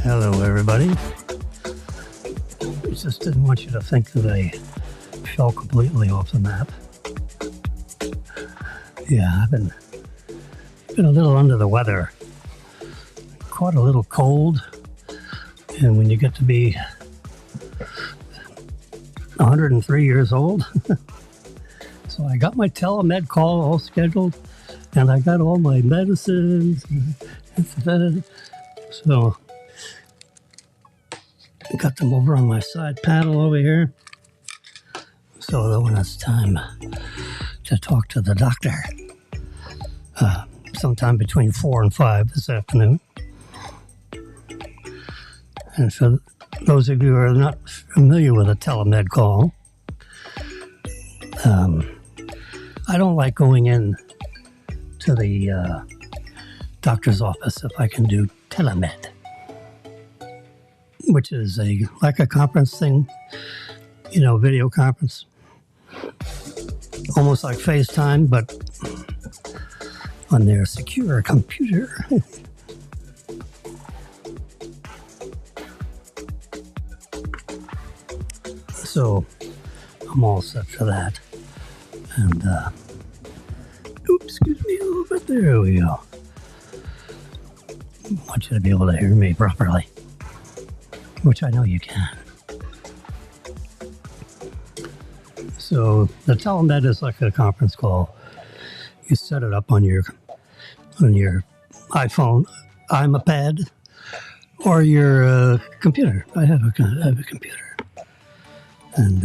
Hello, everybody. I just didn't want you to think that I fell completely off the map. Yeah, I've been a little under the weather. Caught a little cold, and when you get to be 103 years old, so I got my telemed call all scheduled, and I got all my medicines. So I got them over on my side panel over here, so that when it's time to talk to the doctor, sometime between 4 and 5 this afternoon. And for those of you who are not familiar with a telemed call, I don't like going in to the doctor's office if I can do telemed, which is like a conference thing, video conference, almost like FaceTime, but on their secure computer. So I'm all set for that. And, excuse me a little bit. There we go. I want you to be able to hear me properly, which I know you can. So the telemed is like a conference call. You set it up on your iPhone, iPad, or your computer. I have a computer, and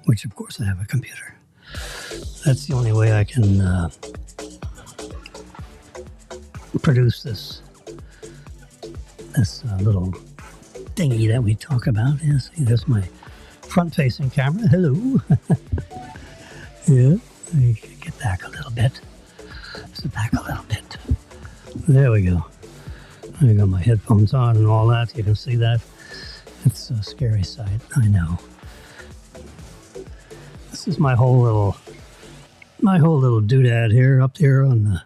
which of course I have a computer. That's the only way I can produce this little thingy that we talk about. Yeah, see, there's my front-facing camera. Hello. Yeah, get back a little bit. Sit back a little bit. There we go. I got my headphones on and all that. You can see that. It's a scary sight. I know. This is my whole little doodad here, up here in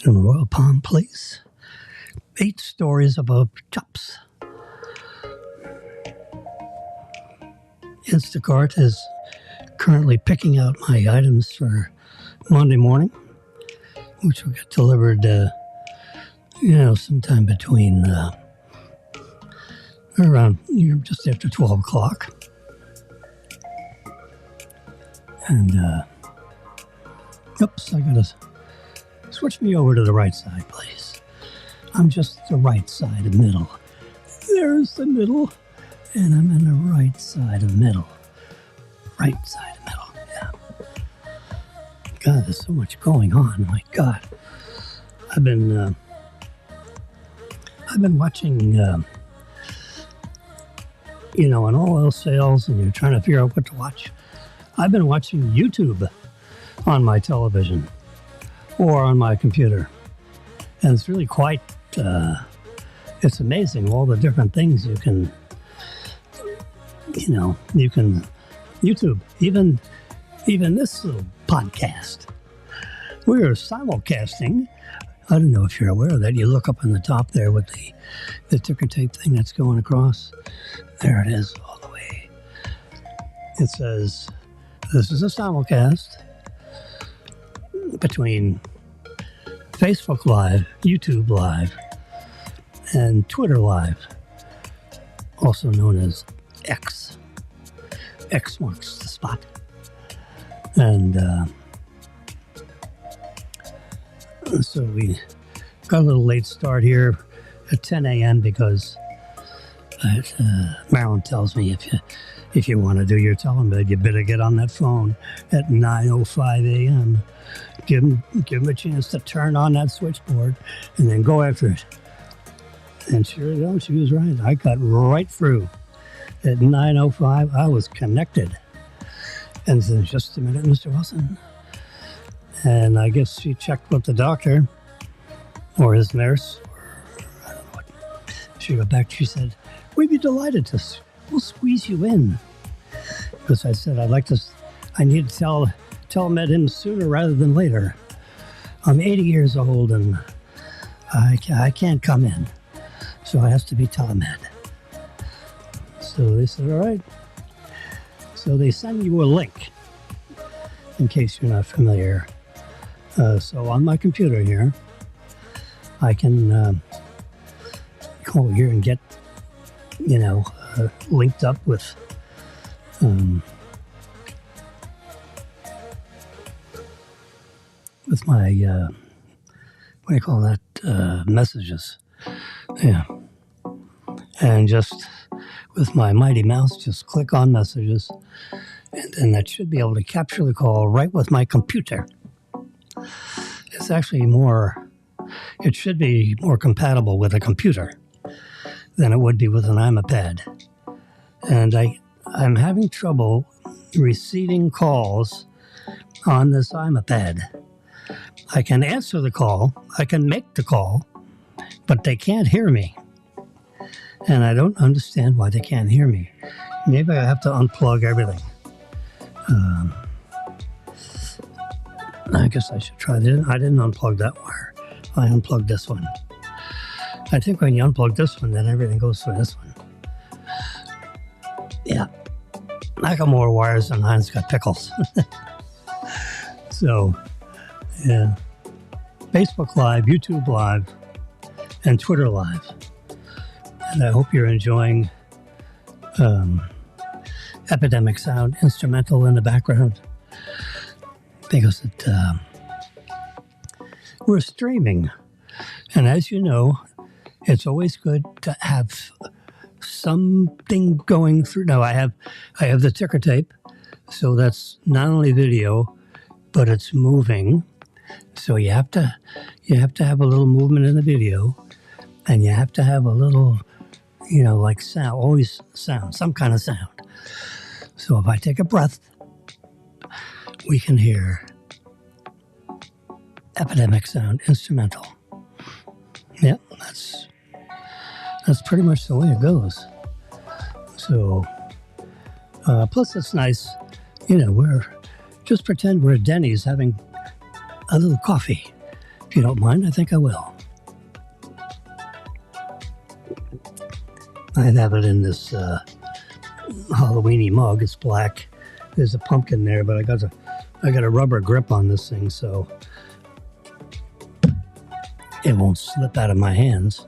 Royal Palm Place. 8 stories above tops. Instacart is currently picking out my items for Monday morning, which will get delivered, sometime between around just after 12 o'clock. And, oops, I gotta switch me over to the right side, please. I'm just the right side of middle. There's the middle, and I'm in the right side of middle. Right side of middle, yeah. God, there's so much going on. My God, I've been watching, when all else fails and you're trying to figure out what to watch. I've been watching YouTube on my television or on my computer, and it's really quite. It's amazing all the different things you can. You can YouTube, even this little podcast. We're simulcasting. I don't know if you're aware of that. You look up on the top there with the ticker tape thing that's going across. There it is, all the way. It says, this is a simulcast between Facebook Live, YouTube Live, and Twitter Live, also known as X. X marks the spot. And So we got a little late start here at 10 a.m. because Marilyn tells me if you want to do your telemed, you better get on that phone at 9:05 a.m. Give him a chance to turn on that switchboard and then go after it. And sure enough, she was right. I got right through. At 9:05, I was connected. And then just a minute, Mr. Wilson. And I guess she checked with the doctor or his nurse. Or I don't know what. She got back. She said, "We'd be delighted to. We'll squeeze you in." Because I said, I need to telemed him sooner rather than later. I'm 80 years old and I can't come in. So it has to be telemed. So they said, all right. So they send you a link, in case you're not familiar. So on my computer here, I can go here and get, linked up with my, what do you call that, messages. Yeah. And just with my mighty mouse, just click on messages, and then that should be able to capture the call right with my computer. It's actually it should be more compatible with a computer than it would be with an iPad. And I'm having trouble receiving calls on this iPad. I can answer the call, I can make the call, but they can't hear me. And I don't understand why they can't hear me. Maybe I have to unplug everything. I guess I should try that. I didn't unplug that wire. I unplugged this one. I think when you unplug this one, then everything goes through this one. Yeah. I got more wires than mine's got pickles. So, yeah. Facebook Live, YouTube Live, and Twitter Live. And I hope you're enjoying Epidemic Sound instrumental in the background, because we're streaming. And as you know, it's always good to have something going through. Now I have the ticker tape, so that's not only video, but it's moving. So you have to have a little movement in the video, and you have to have a little, like sound, always sound, some kind of sound. So if I take a breath, we can hear Epidemic Sound instrumental. Yeah, that's pretty much the way it goes. So, plus it's nice, we're just pretend we're at Denny's having a little coffee. If you don't mind, I think I will. I have it in this Halloweeny mug. It's black. There's a pumpkin there, but I got a rubber grip on this thing, so it won't slip out of my hands.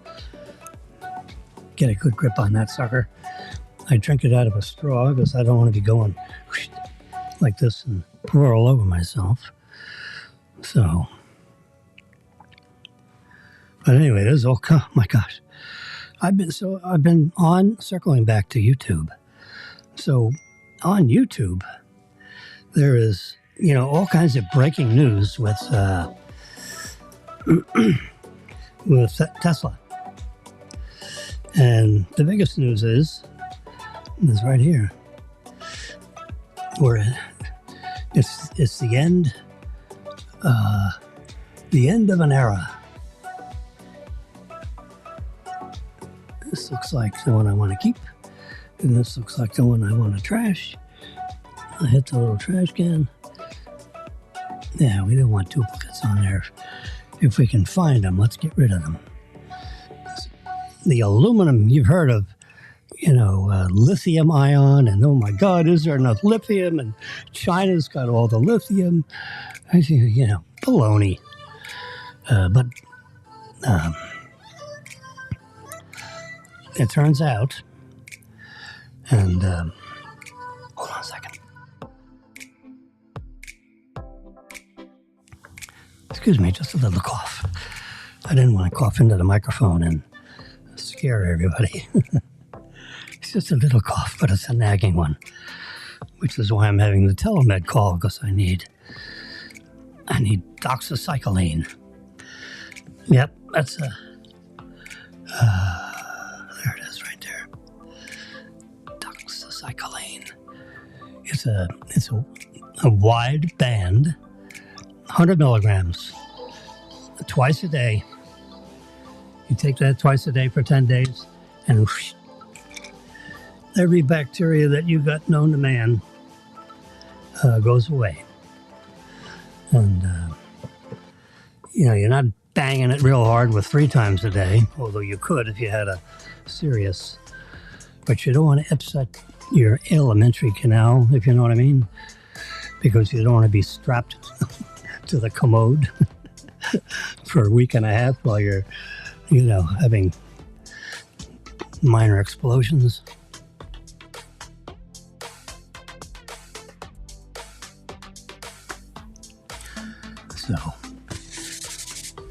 Get a good grip on that sucker. I drink it out of a straw because I don't want to be going like this and pour all over myself. So, but anyway, this is all. Oh my gosh, I've been on circling back to YouTube. So on YouTube, there is all kinds of breaking news with with Tesla. And the biggest news is right here, where it's the end of an era. This looks like the one I want to keep, and this looks like the one I want to trash. I hit the little trash can. Yeah, we don't want duplicates on there. If we can find them, let's get rid of them. The aluminum, you've heard of, lithium ion, and oh my God, is there enough lithium? And China's got all the lithium. Baloney. But it turns out, and hold on a second. Excuse me, just a little cough. I didn't want to cough into the microphone and scare everybody. It's just a little cough, but it's a nagging one, which is why I'm having the telemed call, because I need doxycycline. Yep, that's there it is right there. Doxycycline. It's a wide band, 100 milligrams, twice a day. You take that twice a day for 10 days, and whoosh, every bacteria that you got known to man goes away. And, you're not banging it real hard with 3 times a day, although you could if you had a serious, but you don't want to upset your alimentary canal, if you know what I mean, because you don't want to be strapped to the commode for a week and a half while you're, having minor explosions. So,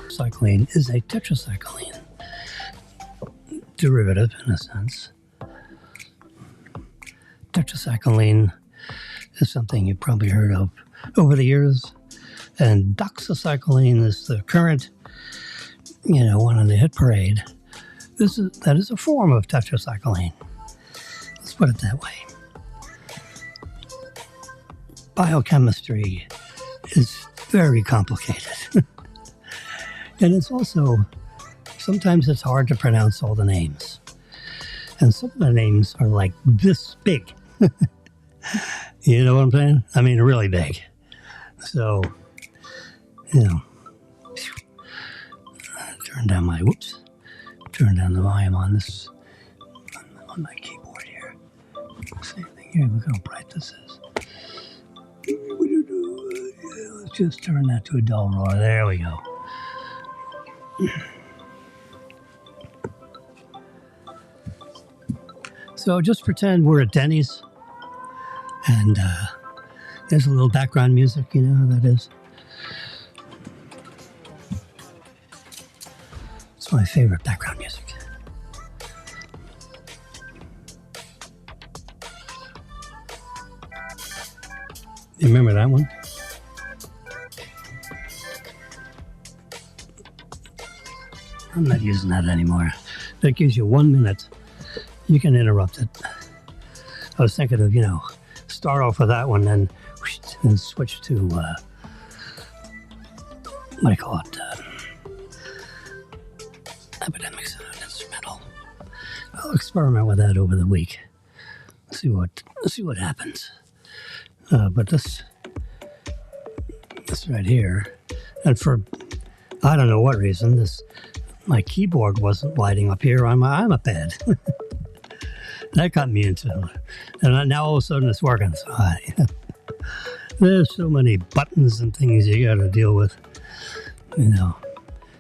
cycline is a tetracycline derivative in a sense. Tetracycline is something you've probably heard of over the years, and doxycycline is the current, one on the hit parade. That is a form of tetracycline. Let's put it that way. Biochemistry is very complicated. And it's also, sometimes it's hard to pronounce all the names. And some of the names are like this big. You know what I'm saying? I mean, really big. So, turn down the volume on this, on my keyboard here. Same thing here, look how bright this is. Let's just turn that to a dull roar. There we go. So just pretend we're at Denny's, and there's a little background music, you know how that is? It's my favorite background music. You remember that one? I'm not using that anymore. That gives you 1 minute. You can interrupt it. I was thinking of, start off with that one and switch to, what do you call it? Epidemic Sound Instrumental. I'll experiment with that over the week. See what happens. But this right here, and for I don't know what reason, my keyboard wasn't lighting up here on my iPad. That got me into it. And now all of a sudden it's working. So there's so many buttons and things you got to deal with.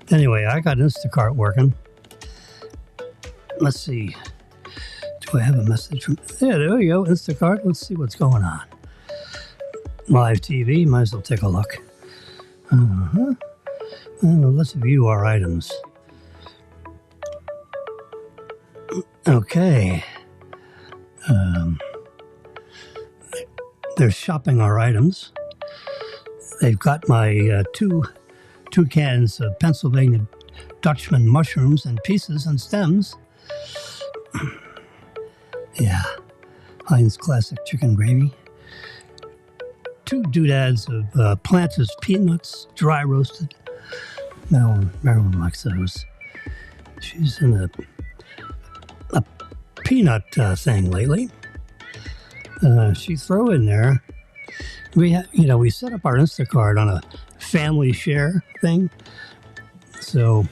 Anyway, I got Instacart working. Let's see. Do I have a message from... Yeah, there we go, Instacart. Let's see what's going on. Live TV, might as well take a look. Well, let's view our items. Okay. They're shopping our items. They've got my two cans of Pennsylvania Dutchman mushrooms and pieces and stems. Yeah. Heinz Classic Chicken Gravy. 2 doodads of Planters peanuts, dry roasted. Marilyn likes those. She's in a peanut thing lately. She throw in there. We set up our Instacart on a family share thing, so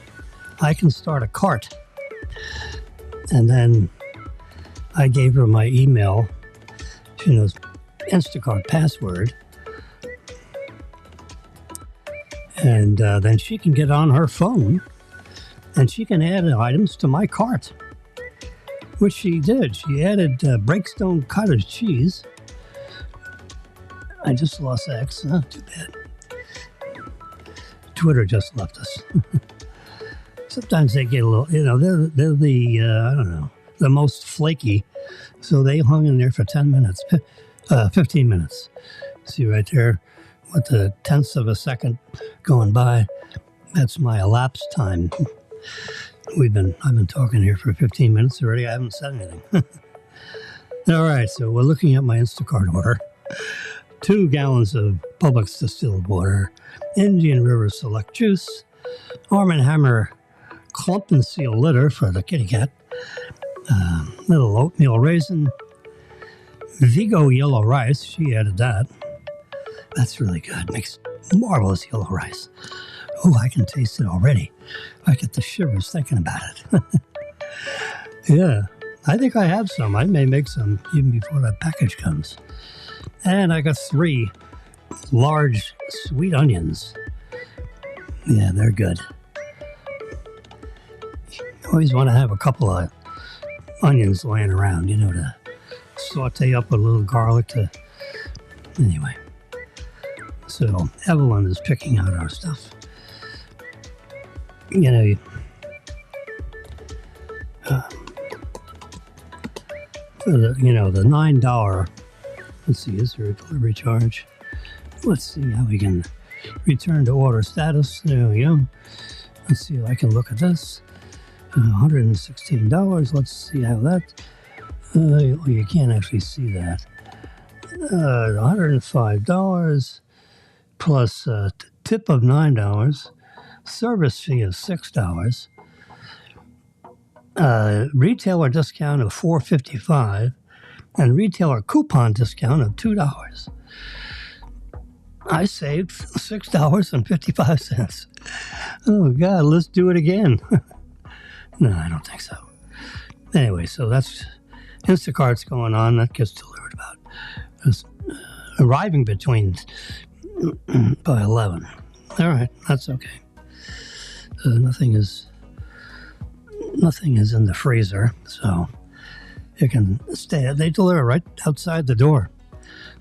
I can start a cart. And then I gave her my email. She knows Instacart password. And then she can get on her phone and she can add items to my cart, which she did. She added Breakstone cottage cheese. I just lost X. Oh, too bad. Twitter just left us. Sometimes they get a little, they're the, I don't know, the most flaky. So they hung in there for 10 minutes, 15 minutes. See right there, with the tenths of a second going by. That's my elapsed time. I've been talking here for 15 minutes already. I haven't said anything. All right, so we're looking at my Instacart order. 2 gallons of Publix distilled water, Indian River Select Juice, Arm & Hammer Clump and Seal litter for the kitty cat, little oatmeal raisin, Vigo yellow rice. She added that. That's really good. Makes marvelous yellow rice. Oh, I can taste it already. I get the shivers thinking about it. Yeah, I think I have some. I may make some even before that package comes. And I got 3 large sweet onions. Yeah, they're good. You always want to have a couple of onions laying around, to saute up a little garlic anyway. So Evelyn is picking out our stuff. The $9. Let's see, is there a delivery charge? Let's see how we can return to order status. There we go. Let's see if I can look at this. $116. Let's see how that. You can't actually see that. $105 plus a tip of $9. Service fee of $6. Retailer discount of $4.55. And retailer coupon discount of $2. I saved $6.55. Oh, God, let's do it again. No, I don't think so. Anyway, so that's Instacart's going on. That gets delivered about arriving between by 11. All right, that's okay. Nothing is in the freezer, so you can stay. They deliver right outside the door.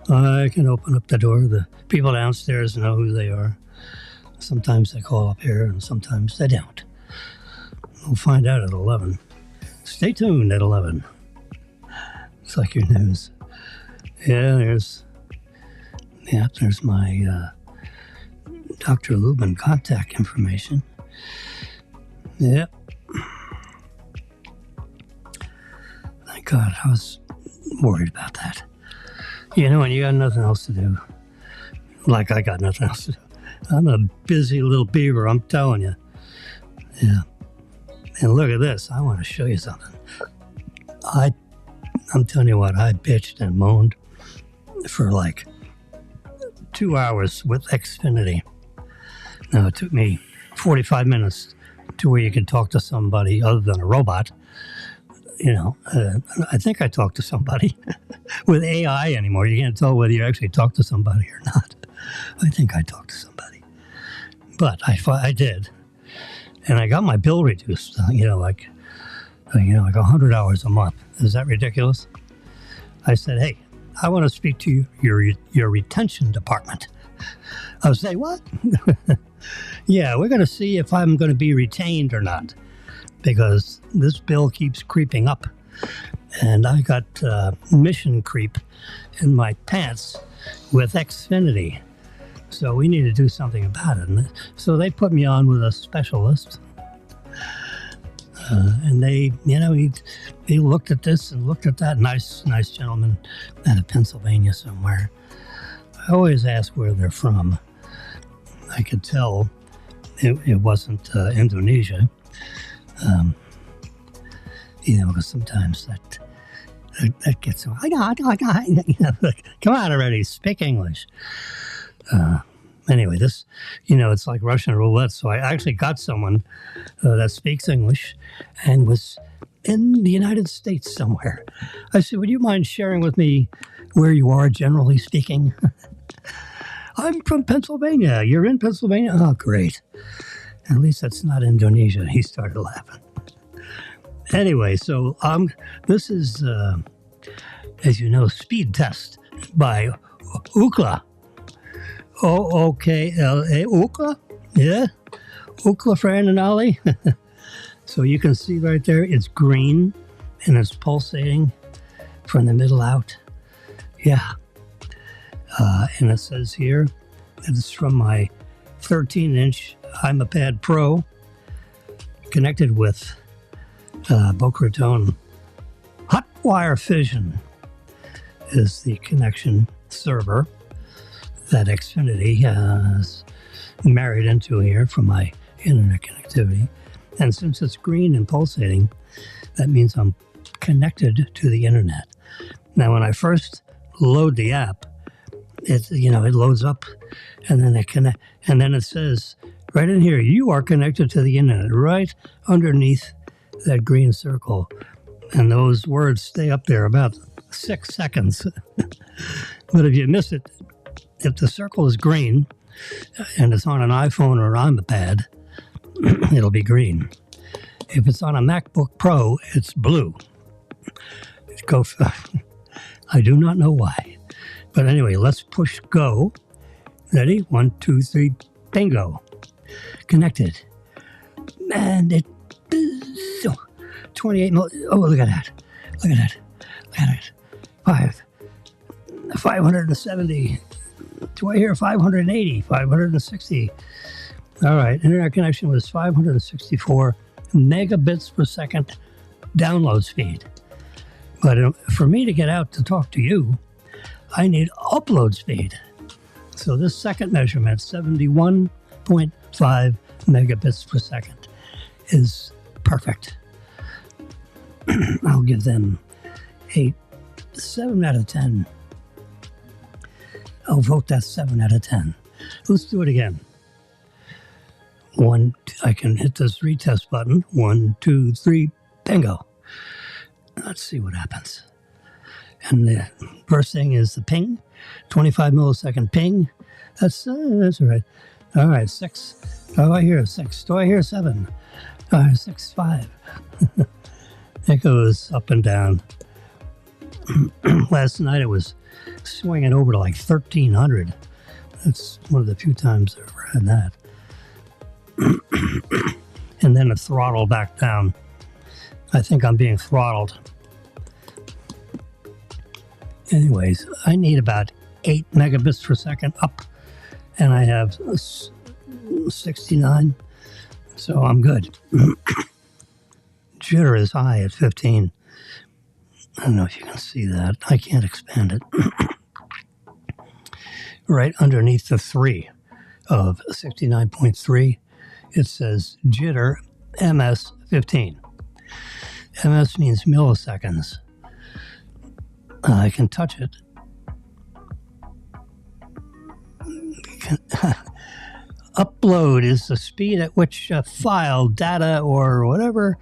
I can open up the door. The people downstairs know who they are. Sometimes they call up here, and sometimes they don't. We'll find out at 11. Stay tuned at 11. It's like your news. Yeah, there's my Dr. Lubin contact information. Yep. Thank God, I was worried about that. When you got nothing else to do, like I got nothing else to do. I'm a busy little beaver, I'm telling you. Yeah. And look at this. I want to show you something. I'm telling you what, I bitched and moaned for like 2 hours with Xfinity. Now, it took me 45 minutes to where you could talk to somebody other than a robot. I think I talked to somebody. With AI anymore, you can't tell whether you actually talk to somebody or not. I think I talked to somebody. But I did. And I got my bill reduced, like $100 a month. Is that ridiculous? I said, hey, I want to speak to your retention department. I was saying, what? Yeah, we're going to see if I'm going to be retained or not, because this bill keeps creeping up. And I got mission creep in my pants with Xfinity. So we need to do something about it. And so they put me on with a specialist. And they looked at this and looked at that. Nice gentleman out of Pennsylvania somewhere. I always ask where they're from. I could tell it wasn't Indonesia. Because sometimes that gets, come on already, speak English. Anyway, this, it's like Russian roulette. So I actually got someone that speaks English and was in the United States somewhere. I said, would you mind sharing with me where you are, generally speaking? I'm from Pennsylvania. You're in Pennsylvania? Oh, great. At least that's not Indonesia. He started laughing. Anyway, so this is, as you know, Speed Test by Ookla. Ookla? Yeah, Ookla, Fran, and Ollie. So you can see right there, it's green and it's pulsating from the middle out. Yeah. And it says here that it's from my 13-inch iPad Pro connected with Boca Raton Hot Wire Fission is the connection server that Xfinity is married into here for my internet connectivity. And since it's green and pulsating, that means I'm connected to the internet. Now, when I first load the app, it loads up, and then it says right in here, you are connected to the internet, right underneath that green circle. And those words stay up there about 6 seconds. But if you miss it, if the circle is green and it's on an iPhone or an iPad, it'll be green. If it's on a MacBook Pro, it's blue. I do not know why. But anyway, let's push go. Ready? 1, 2, 3, bingo. Connected. And it... 28 oh, look at that. Look at that. Look at it. 570. Do I hear 580? 560. All right. Internet connection was 564 megabits per second download speed. But for me to get out to talk to you, I need upload speed. So this second measurement, 71.5 megabits per second, is perfect. I'll give them a 7 out of 10. I'll vote that 7 out of 10. Let's do it again. I can hit this retest button. 1, 2, 3, bingo. Let's see what happens. And the first thing is the ping, 25 millisecond ping. That's all right. All right, 6. Do I hear 6? Do I hear 7? 6, 5. It goes up and down. Last night it was swinging over to like 1,300. That's one of the few times I've ever had that. And then it throttled back down. I think I'm being throttled. Anyways, I need about 8 megabits per second up, and I have 69, so I'm good. Jitter is high at 15. I don't know if you can see that. I can't expand it. Right underneath the 3 of 69.3, it says jitter MS 15. MS means milliseconds. I can touch it. Upload is the speed at which a file, data, or whatever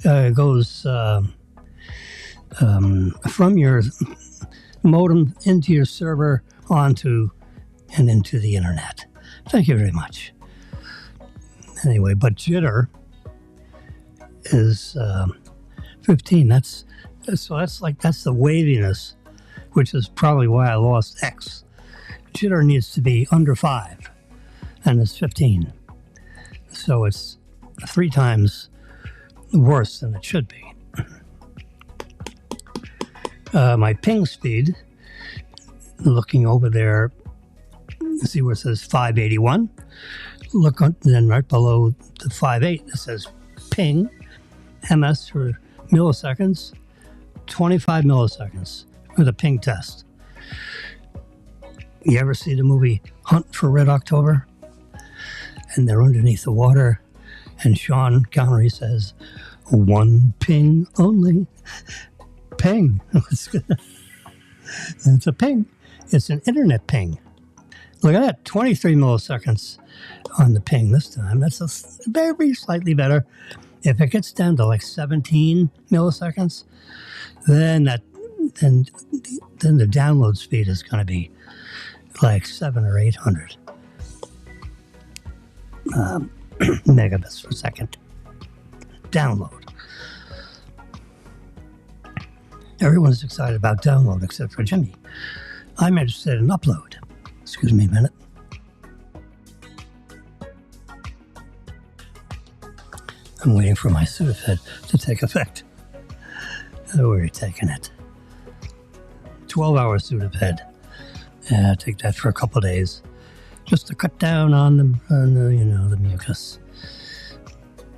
goes from your modem into your server onto and into the internet. Thank you very much. Anyway, but jitter is 15. That's the waviness, which is probably why I lost X. Jitter needs to be under 5, and it's 15. So it's 3 times worse than it should be. My ping speed, looking over there, see where it says 581. Look on, then right below the 5.8, it says ping, MS for milliseconds, 25 milliseconds for the ping test. You ever see the movie Hunt for Red October? And they're underneath the water, and Sean Connery says, 1 ping only. Ping. It's a ping. It's an internet ping. Look at that, 23 milliseconds on the ping this time. That's very slightly better. If it gets down to like 17 milliseconds, then the download speed is going to be like 700 or 800 megabits per second download. Everyone's excited about download except for Jimmy. I'm interested in upload. Excuse me a minute. I'm waiting for my Sudafed to take effect. Oh, we're taking it. 12-hour Sudafed. Yeah, I take that for a couple of days, just to cut down on the mucus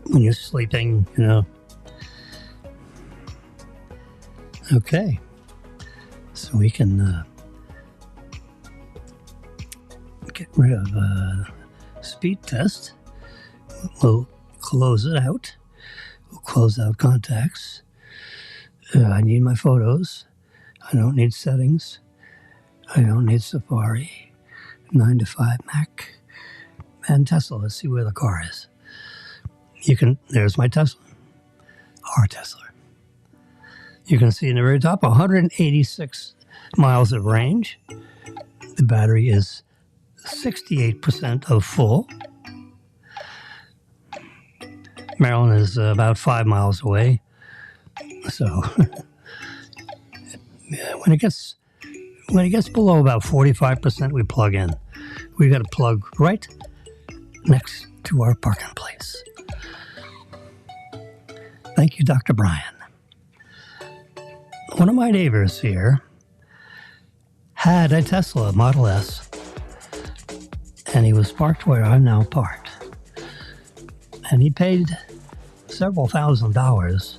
when you're sleeping. Okay, so we can get rid of speed test. We'll close it out. We'll close out contacts. I need my photos. I don't need settings. I don't need Safari. 9 to 5 Mac. And Tesla. Let's see where the car is. There's my Tesla. Our Tesla. You can see in the very top, 186 miles of range. The battery is 68% of full. Maryland is about 5 miles away. So when it gets below about 45%, we plug in. We got to plug right next to our parking place. Thank you, Dr. Brian. One of my neighbors here had a Tesla Model S, and he was parked where I'm now parked. And he paid several $1,000s.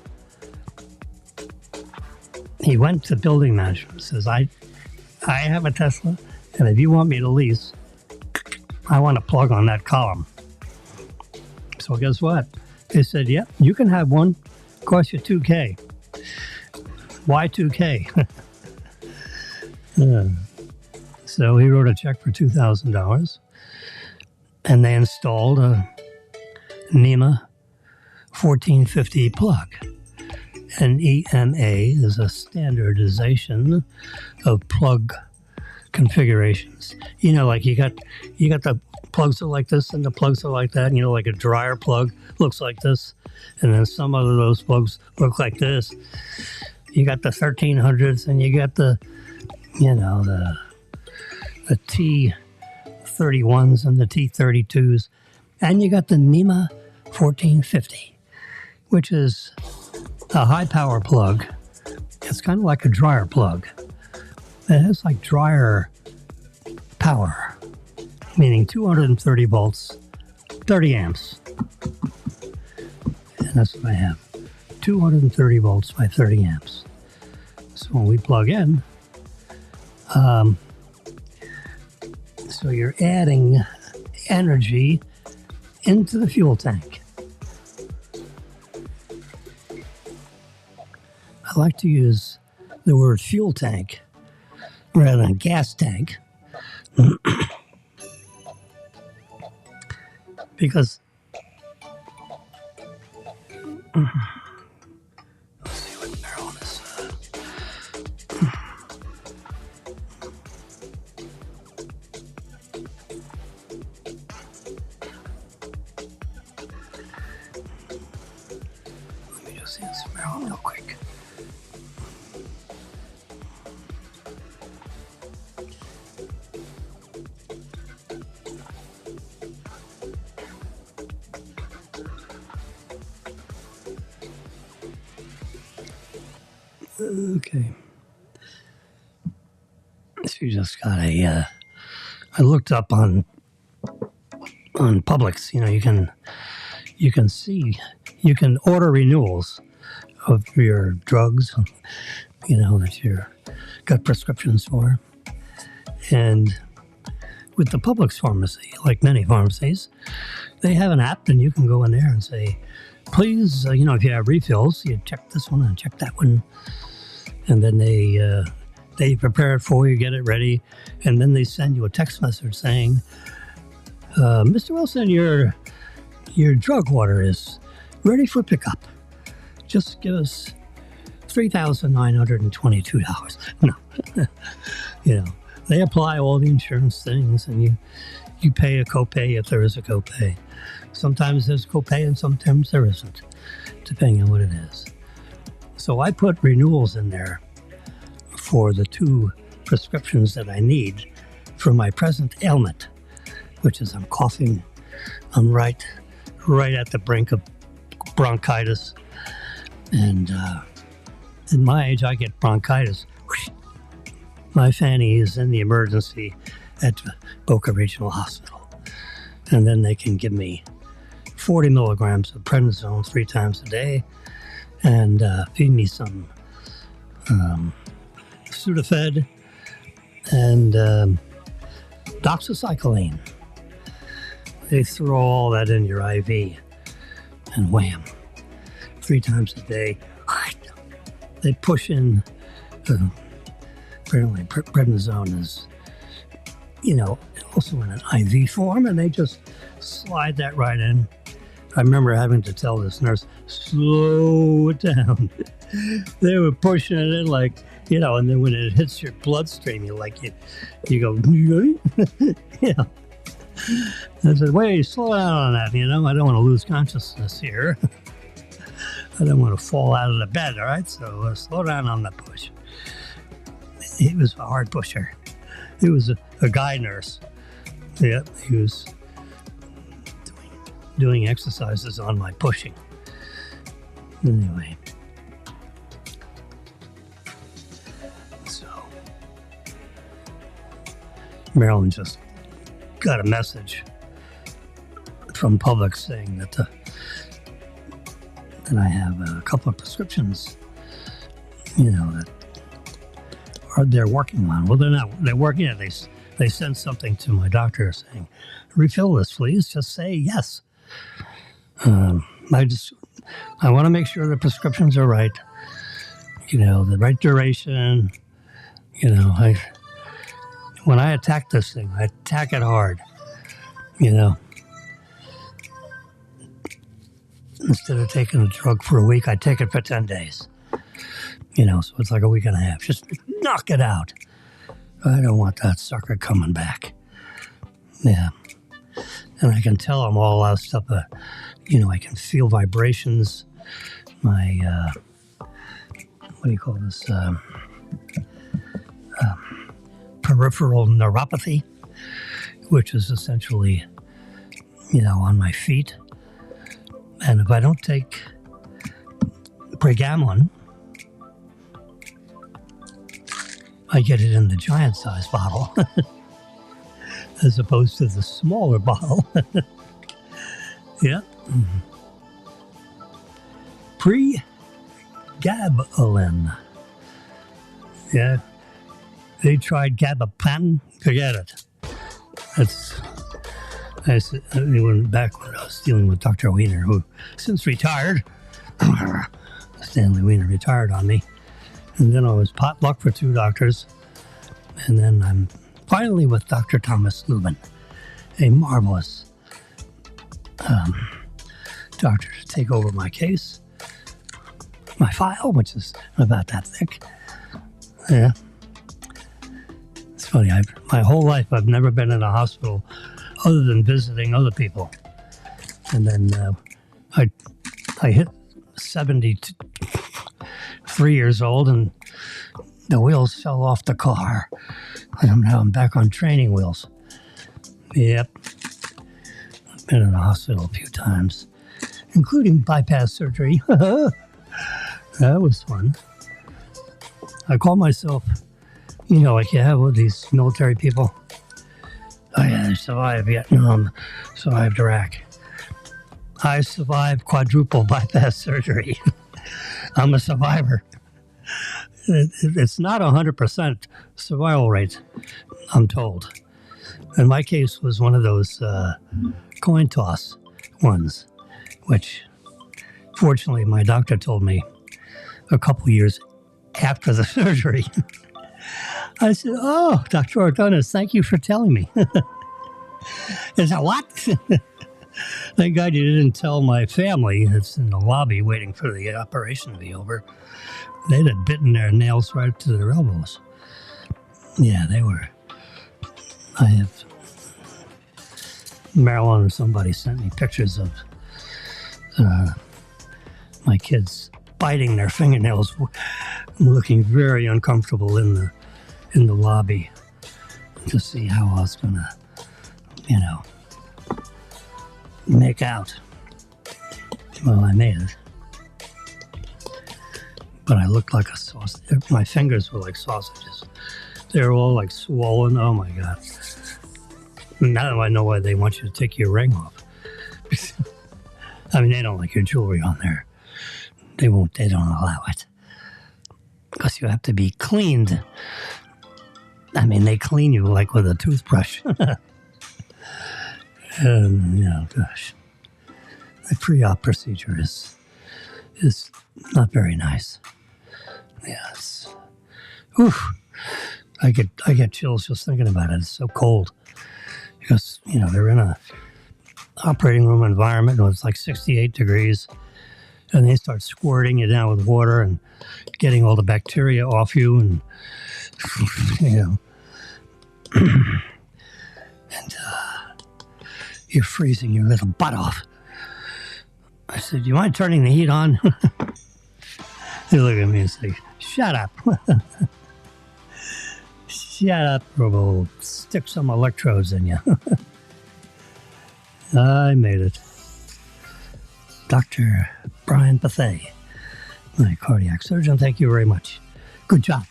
He went to building management and says, I have a Tesla, and if you want me to lease, I want to plug on that column. So guess what? They said, yep, you can have one. Cost you $2,000. Why $2,000? So he wrote a check for $2,000, and they installed a NEMA 1450 plug. An EMA is a standardization of plug configurations. Like you got the plugs are like this and the plugs are like that. Like a dryer plug looks like this, and then some of those plugs look like this. You got the 1300s, and you got the T31s and the T32s, and you got the NEMA 1450, which is a high power plug. It's kind of like a dryer plug. It has like dryer power, meaning 230 volts, 30 amps. And that's what I have. 230 volts by 30 amps. So when we plug in, so you're adding energy into the fuel tank. I like to use the word fuel tank rather than gas tank because let's see what Maryland is. Let me just answer Maryland real quick. Okay. So you just got I looked up on Publix, you can see, you can order renewals of your drugs, that you've got prescriptions for. And with the Publix pharmacy, like many pharmacies, they have an app, and you can go in there and say, please, if you have refills, you check this one and check that one. And then they prepare it for you, get it ready, and then they send you a text message saying, Mr. Wilson, your drug order is ready for pickup. Just give us $3,922. No, they apply all the insurance things, and you pay a copay if there is a copay. Sometimes there's copay, and sometimes there isn't, depending on what it is. So I put renewals in there for the 2 prescriptions that I need for my present ailment, which is I'm coughing. I'm right at the brink of bronchitis. And at my age, I get bronchitis. My fanny is in the emergency at Boca Regional Hospital. And then they can give me 40 milligrams of prednisone 3 times a day and feed me some Sudafed and doxycycline. They throw all that in your IV and wham, 3 times a day. They push in, apparently prednisone is, also in an IV form, and they just slide that right in. I remember having to tell this nurse, slow it down. They were pushing it in like, and then when it hits your bloodstream, you go, yeah. I said, wait, slow down on that, I don't want to lose consciousness here. I don't want to fall out of the bed, all right? So slow down on the push. He was a hard pusher. He was a guy nurse. Yeah, he was doing exercises on my pushing. Anyway. So, Marilyn just got a message from Publix saying that I have a couple of prescriptions, that they're working on. Well, they're not. They're working on it. They sent something to my doctor saying, refill this, please. Just say yes. I want to make sure the prescriptions are right. The right duration. When I attack this thing, I attack it hard. Instead of taking a drug for a week, I take it for 10 days. So it's like a week and a half. Just knock it out. I don't want that sucker coming back. Yeah. And I can tell I'm all out of stuff. I can feel vibrations. My, what do you call this? Peripheral neuropathy, which is essentially, on my feet. And if I don't take pregabalin, I get it in the giant size bottle as opposed to the smaller bottle. Yeah. Pregabalin. Yeah. They tried gabapentin. Forget it. Back when I was dealing with Dr. Wiener, who since retired, Stanley Wiener retired on me. And then I was potluck for 2 doctors. And then I'm finally with Dr. Thomas Lubin, a marvelous doctor to take over my case, my file, which is about that thick. Yeah. It's funny, my whole life I've never been in a hospital other than visiting other people. And then I hit 73 years old and the wheels fell off the car. And now I'm back on training wheels. Yep. I've been in the hospital a few times, including bypass surgery. That was fun. I call myself, like you have with these military people. Oh yeah, I survived Vietnam, survived Iraq. I survived quadruple bypass surgery. I'm a survivor. It's not 100% survival rate, I'm told. And my case was one of those coin toss ones, which fortunately my doctor told me a couple years after the surgery. I said, oh, Dr. Ordonis, thank you for telling me. He said, what? Thank God you didn't tell my family. It's in the lobby waiting for the operation to be over. They'd have bitten their nails right to their elbows. Yeah, they were. I have, Marilyn or somebody sent me pictures of my kids biting their fingernails, looking very uncomfortable in the lobby to see how I was going to, make out. Well, I made it. But I looked like a sausage. My fingers were like sausages. They were all like swollen. Oh my God. Now I know why they want you to take your ring off. I mean, they don't like your jewelry on there. They don't allow it. Because you have to be cleaned. I mean, they clean you like with a toothbrush. And, gosh. The pre-op procedure is not very nice. Yes. Oof. I get chills just thinking about it. It's so cold. Because, they're in a operating room environment and it's like 68 degrees. And they start squirting you down with water and getting all the bacteria off you. And, and you're freezing your little butt off. I said, "Do you mind turning the heat on?" They look at me and say, "Shut up." Shut up, or we'll stick some electrodes in you. I made it. Dr. Brian Bethay, my cardiac surgeon, thank you very much. Good job.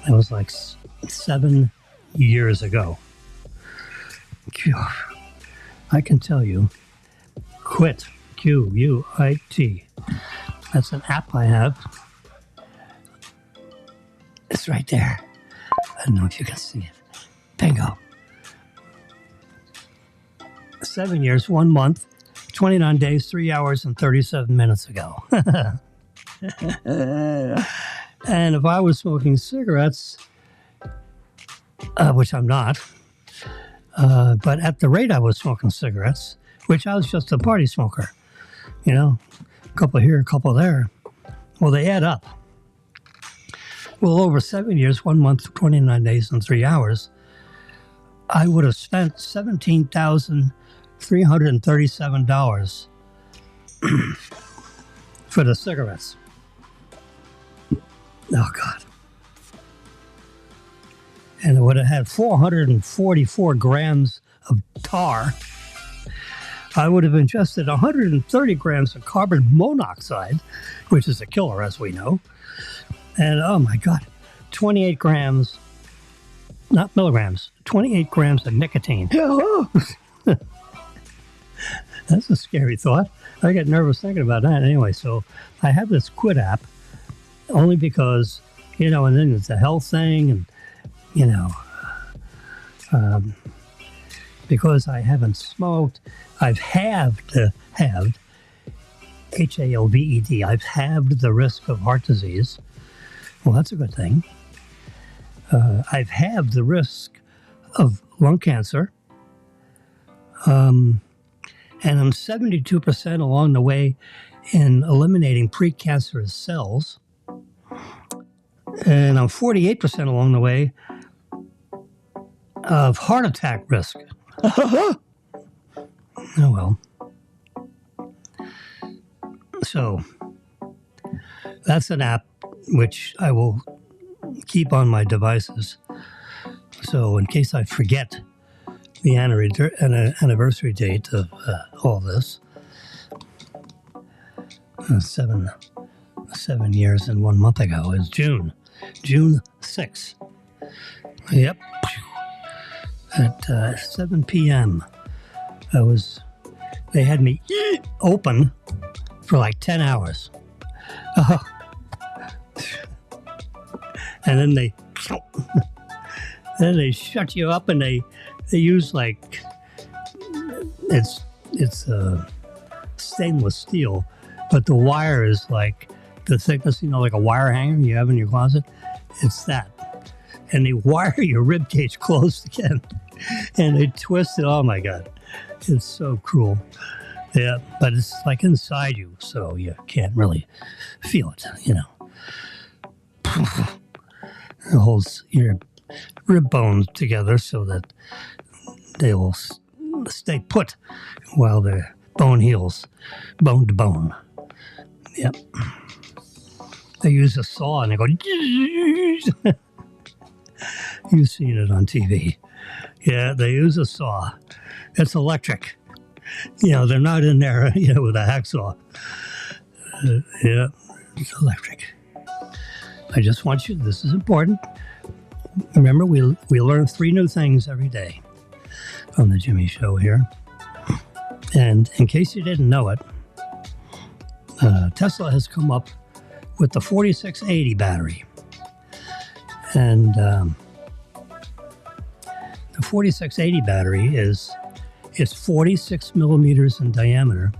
That was like 7 years ago. I can tell you, Quit. Quit. That's an app I have. It's right there. I don't know if you can see it. Bingo. 7 years, 1 month, 29 days, 3 hours, and 37 minutes ago. And if I was smoking cigarettes, which I'm not, but at the rate I was smoking cigarettes, which I was just a party smoker, a couple here, a couple there. Well, they add up. Well, over 7 years, 1 month, 29 days, and 3 hours, I would have spent $17,337 for the cigarettes. Oh, God. And it would have had 444 grams of tar. I would have ingested 130 grams of carbon monoxide, which is a killer, as we know. And, oh, my God, 28 grams, not milligrams, 28 grams of nicotine. That's a scary thought. I get nervous thinking about that anyway. So I have this Quit app only because, and then it's a health thing and, because I haven't smoked, I've halved, H-A-L-V-E-D, I've halved the risk of heart disease. Well, that's a good thing. I've halved the risk of lung cancer. And I'm 72% along the way in eliminating precancerous cells. And I'm 48% along the way of heart attack risk. Oh, well. So that's an app which I will keep on my devices. So in case I forget the anniversary date of all this, 7 years and 1 month ago is June 6th. Yep. At 7 p.m. They had me open for like 10 hours. And then they shut you up and they use like, it's stainless steel, but the wire is like the thickness, like a wire hanger you have in your closet. It's that. And they wire your rib cage closed again. And they twist it. Oh my God. It's so cruel. Yeah, but it's like inside you, so you can't really feel it, It holds your rib bones together so that they will stay put while the bone heals, bone to bone. Yep. They use a saw and they go, you've seen it on TV. Yeah, they use a saw. It's electric. They're not in there, with a hacksaw. Yeah, it's electric. I just want you, this is important. Remember, we learn 3 new things every day on the Jimmy Show here. And in case you didn't know it, Tesla has come up with the 4680 battery. And the 4680 battery is 46 millimeters in diameter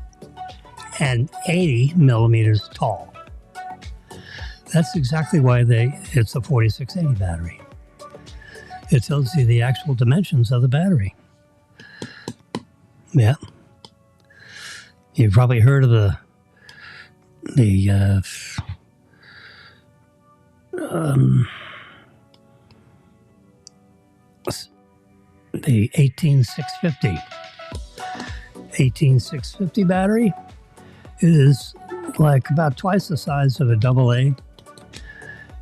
and 80 millimeters tall. That's exactly why it's a 4680 battery. It tells you the actual dimensions of the battery. Yeah. You've probably heard of the 18650 battery is like about twice the size of a AA.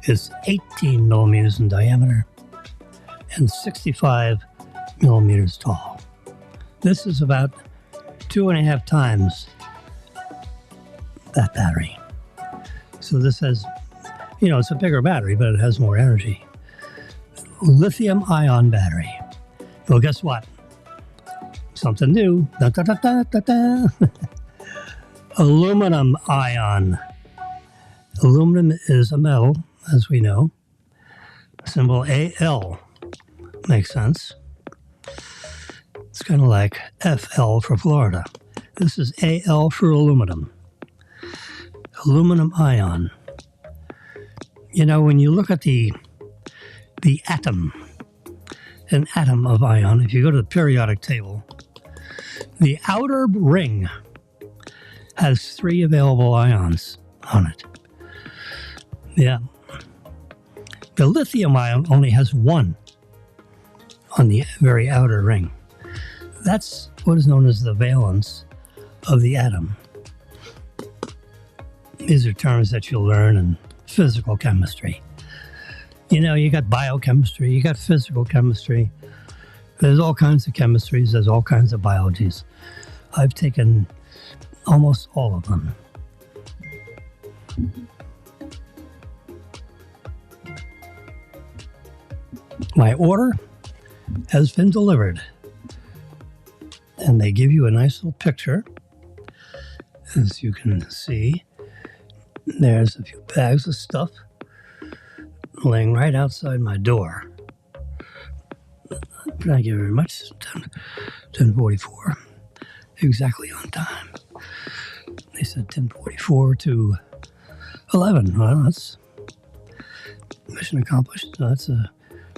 It's 18 millimeters in diameter and 65 millimeters tall. This is about 2.5 times that battery. So this has, it's a bigger battery, but it has more energy. Lithium-ion battery. Well, guess what? Something new. Da, da, da, da, da, da. Aluminum ion. Aluminum is a metal, as we know. Symbol AL. Makes sense. It's kind of like FL for Florida. This is AL for aluminum. Aluminum ion. When you look at the atom, an atom of ion, if you go to the periodic table, the outer ring has 3 available ions on it. Yeah. The lithium ion only has 1 on the very outer ring. That's what is known as the valence of the atom. These are terms that you'll learn in physical chemistry. You got biochemistry, you got physical chemistry. There's all kinds of chemistries, there's all kinds of biologies. I've taken almost all of them. My order has been delivered. And they give you a nice little picture. As you can see, there's a few bags of stuff laying right outside my door. Thank you very much. 10:44. Exactly on time. They said 10:44 to 11. Well, that's mission accomplished. That's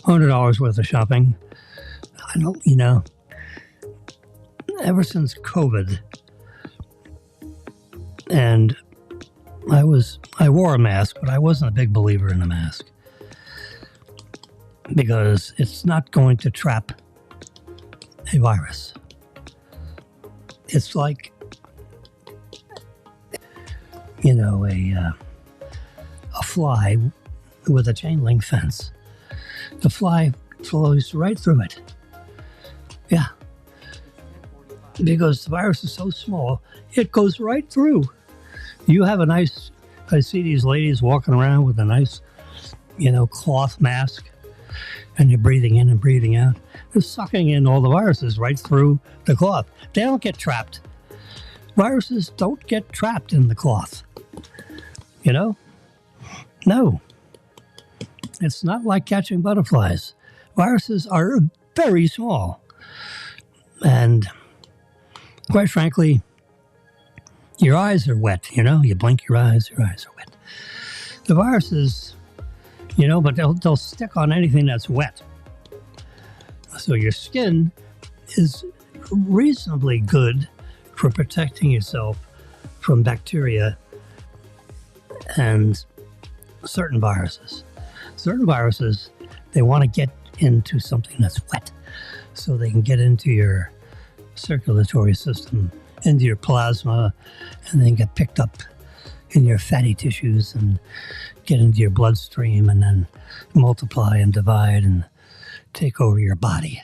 $100 worth of shopping. I don't, ever since COVID, and I wore a mask, but I wasn't a big believer in a mask because it's not going to trap a virus. It's like, a fly with a chain link fence. The fly flows right through it. Yeah. Because the virus is so small, it goes right through. You have I see these ladies walking around with a nice, cloth mask, and they're breathing in and breathing out. They're sucking in all the viruses right through the cloth. They don't get trapped. Viruses don't get trapped in the cloth. No. It's not like catching butterflies. Viruses are very small. And quite frankly, your eyes are wet, you blink your eyes are wet. The viruses, but they'll stick on anything that's wet. So your skin is reasonably good for protecting yourself from bacteria and certain viruses. Certain viruses, they want to get into something that's wet so they can get into your circulatory system, into your plasma, and then get picked up in your fatty tissues and get into your bloodstream and then multiply and divide and take over your body.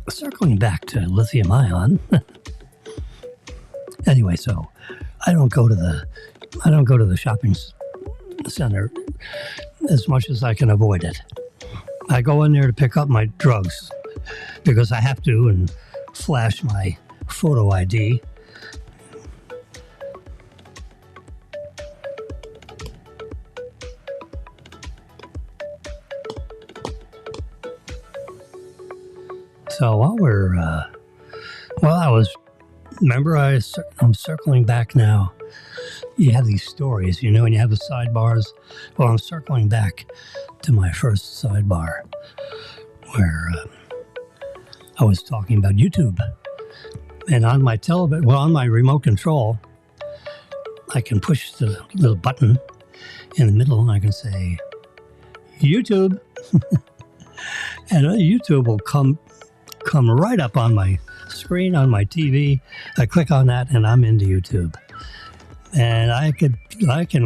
circling back to lithium ion. Anyway, so I don't go to the shopping center as much as I can avoid it. I go in there to pick up my drugs because I have to and flash my photo ID. So while I'm circling back now. You have these stories, and you have the sidebars. Well, I'm circling back to my first sidebar where I was talking about YouTube. And on my on my remote control, I can push the little button in the middle and I can say, YouTube. And YouTube will come right up on my screen on my TV. I click on that and I'm into YouTube. And I can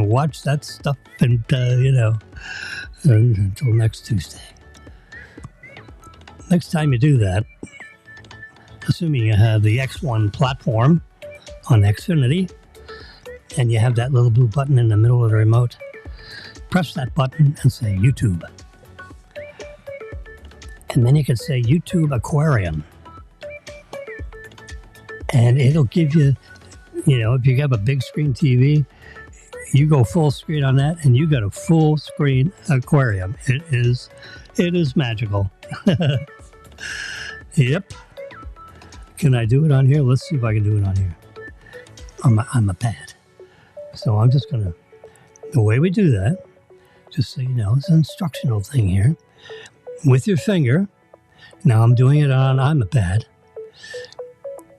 watch that stuff until next Tuesday. Next time you do that, assuming you have the X1 platform on Xfinity, and you have that little blue button in the middle of the remote, press that button and say YouTube. And then you can say YouTube Aquarium. And it'll give you, if you have a big screen TV, you go full screen on that and you got a full screen aquarium. It is magical. Yep. Can I do it on here? Let's see if I can do it on here. On a pad. So I'm just the way we do that, just so you know, it's an instructional thing here. With your finger, now I'm doing it on an iPad.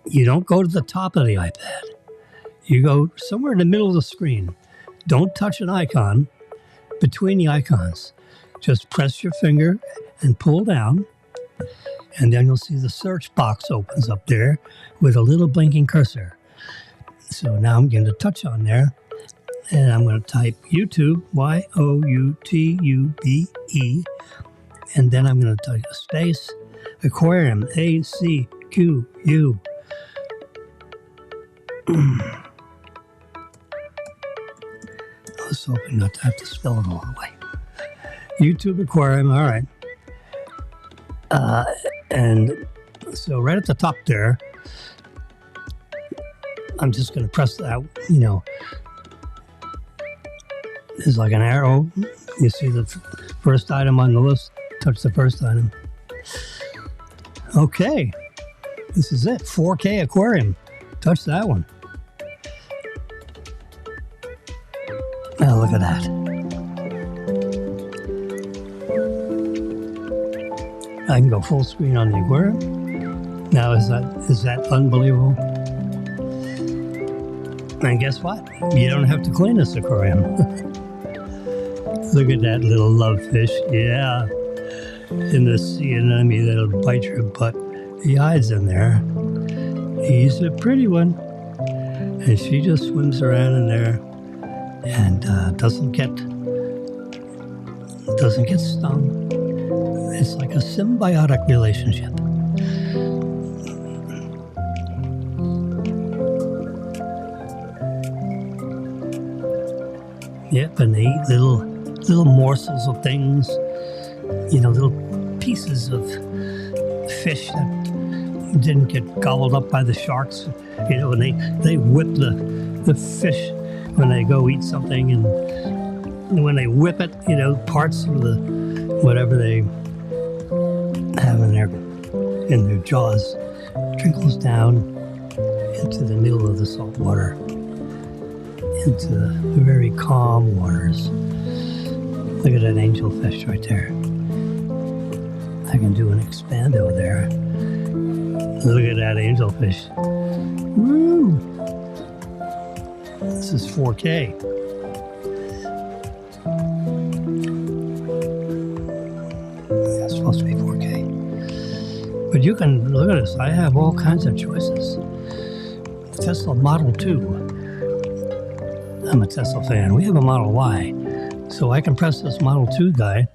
You don't go to the top of the iPad. You go somewhere in the middle of the screen. Don't touch an icon between the icons. Just press your finger and pull down, and then you'll see the search box opens up there with a little blinking cursor. So now I'm going to touch on there, and I'm going to type YouTube, Y-O-U-T-U-B-E, and then I'm going to type a space, aquarium, A-C-Q-U. I was hoping not to have to spell it all the way. YouTube Aquarium, all right. And so right at the top there, I'm just going to press that, there's like an arrow. You see the first item on the list, touch the first item. Okay, this is it, 4K Aquarium. Touch that one. Now look at that. I can go full screen on the aquarium. Now is that unbelievable? And guess what? You don't have to clean this aquarium. Look at that little love fish. Yeah. In the sea anemone that'll bite your butt. He hides in there. He's a pretty one. And she just swims around in there and doesn't get stung. It's like a symbiotic relationship. Yep, and they eat little morsels of things, little pieces of fish that didn't get gobbled up by the sharks. And they whip the fish when they go eat something, and when they whip it, parts of the whatever they have in their jaws trickles down into the middle of the salt water, into the very calm waters. Look at that angelfish right there. I can do an expando there. Look at that angelfish. Woo! This is 4K. Yeah, it's supposed to be 4K. But you can, look at this, I have all kinds of choices. Tesla Model 2. I'm a Tesla fan. We have a Model Y. So I can press this Model 2 guy.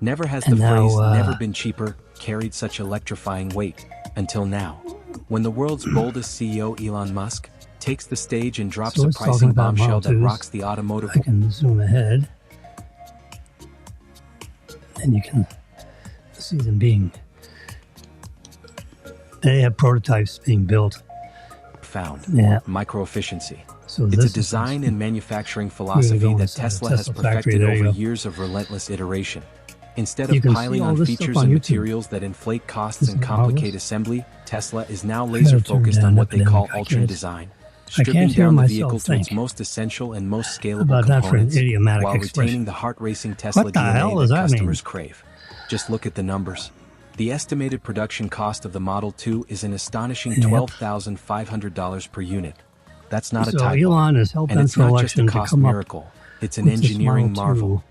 Never has the phrase never been cheaper carried such electrifying weight, until now. When the world's boldest CEO, Elon Musk, takes the stage and drops a pricing bombshell that rocks the automotive... I can zoom ahead, and you can see them being... They have prototypes being built. Found. Yeah. Micro-efficiency. So it's a design and manufacturing philosophy that Tesla has perfected over years of relentless iteration. Instead of piling on features and materials that inflate costs and complicate assembly, Tesla is now laser-focused on what they call ultra design, stripping down the vehicle to its most essential and most scalable components, while retaining the heart-racing Tesla DNA that customers crave. Just look at the numbers. The estimated production cost of the Model 2 is an astonishing $12,500 per unit. That's not a typo, Elon has helped and it's not just a cost miracle, it's an engineering marvel.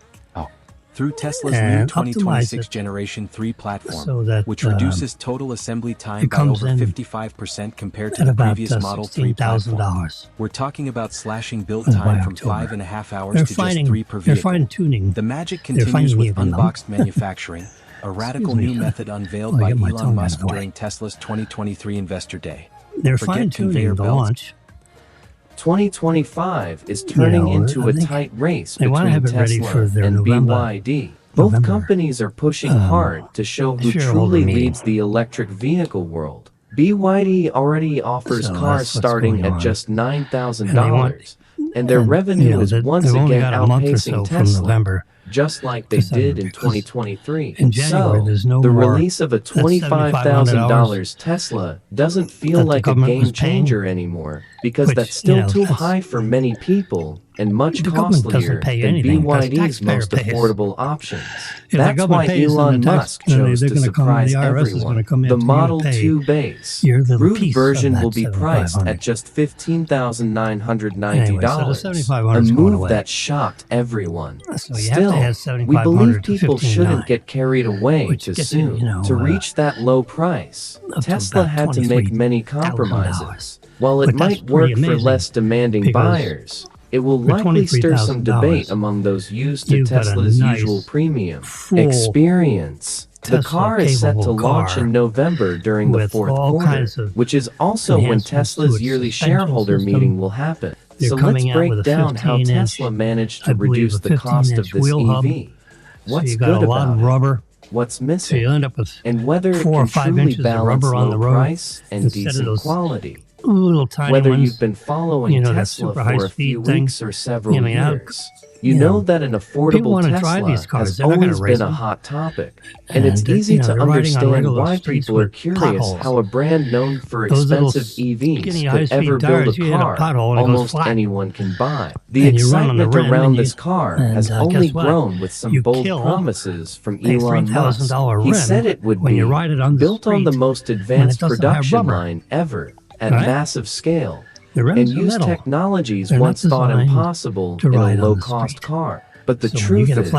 Through Tesla's new 2026 Generation 3 platform, which reduces total assembly time by over 55% compared to the previous Model 3 platform. We're talking about slashing build time from 5.5 hours to just 3 per vehicle. The magic continues with unboxed manufacturing, a radical new method unveiled by Elon Musk during Tesla's 2023 Investor Day. They're fine-tuning the launch. 2025 is turning into a tight race between Tesla and BYD. Both companies are pushing hard to show who truly leads the electric vehicle world. BYD already offers cars starting at just $9,000, and their revenue is once again outpacing Tesla, just like they did in 2023. So, the release of a $25,000 Tesla doesn't feel like a game changer anymore, because that's still too high for many people and much costlier than BYD's most affordable options. That's why Elon Musk chose to surprise everyone. The Model 2 base root version will be priced at just $15,990, a move that shocked everyone. Still, we believe people shouldn't get carried away too soon. To reach that low price, Tesla had to make many compromises. While it might work for less demanding buyers, it will likely stir some debate among those used to Tesla's usual premium experience. The car is set to launch in November during the fourth quarter, which is also when Tesla's yearly shareholder meeting will happen. So let's break down how Tesla managed to reduce the cost of this EV. What's good about it? What's missing? And whether it can truly balance low price and decent quality. Whether you've been following Tesla for a few weeks or several years, you know that an affordable Tesla has always been a hot topic, and it's easy to understand why people are curious how a brand known for expensive EVs could ever build a car almost anyone can buy. The excitement around this car has only grown with some bold promises from Elon Musk. He said it would be built on the most advanced production line ever, at massive scale, and use technologies once thought impossible in a low-cost car. But the truth is,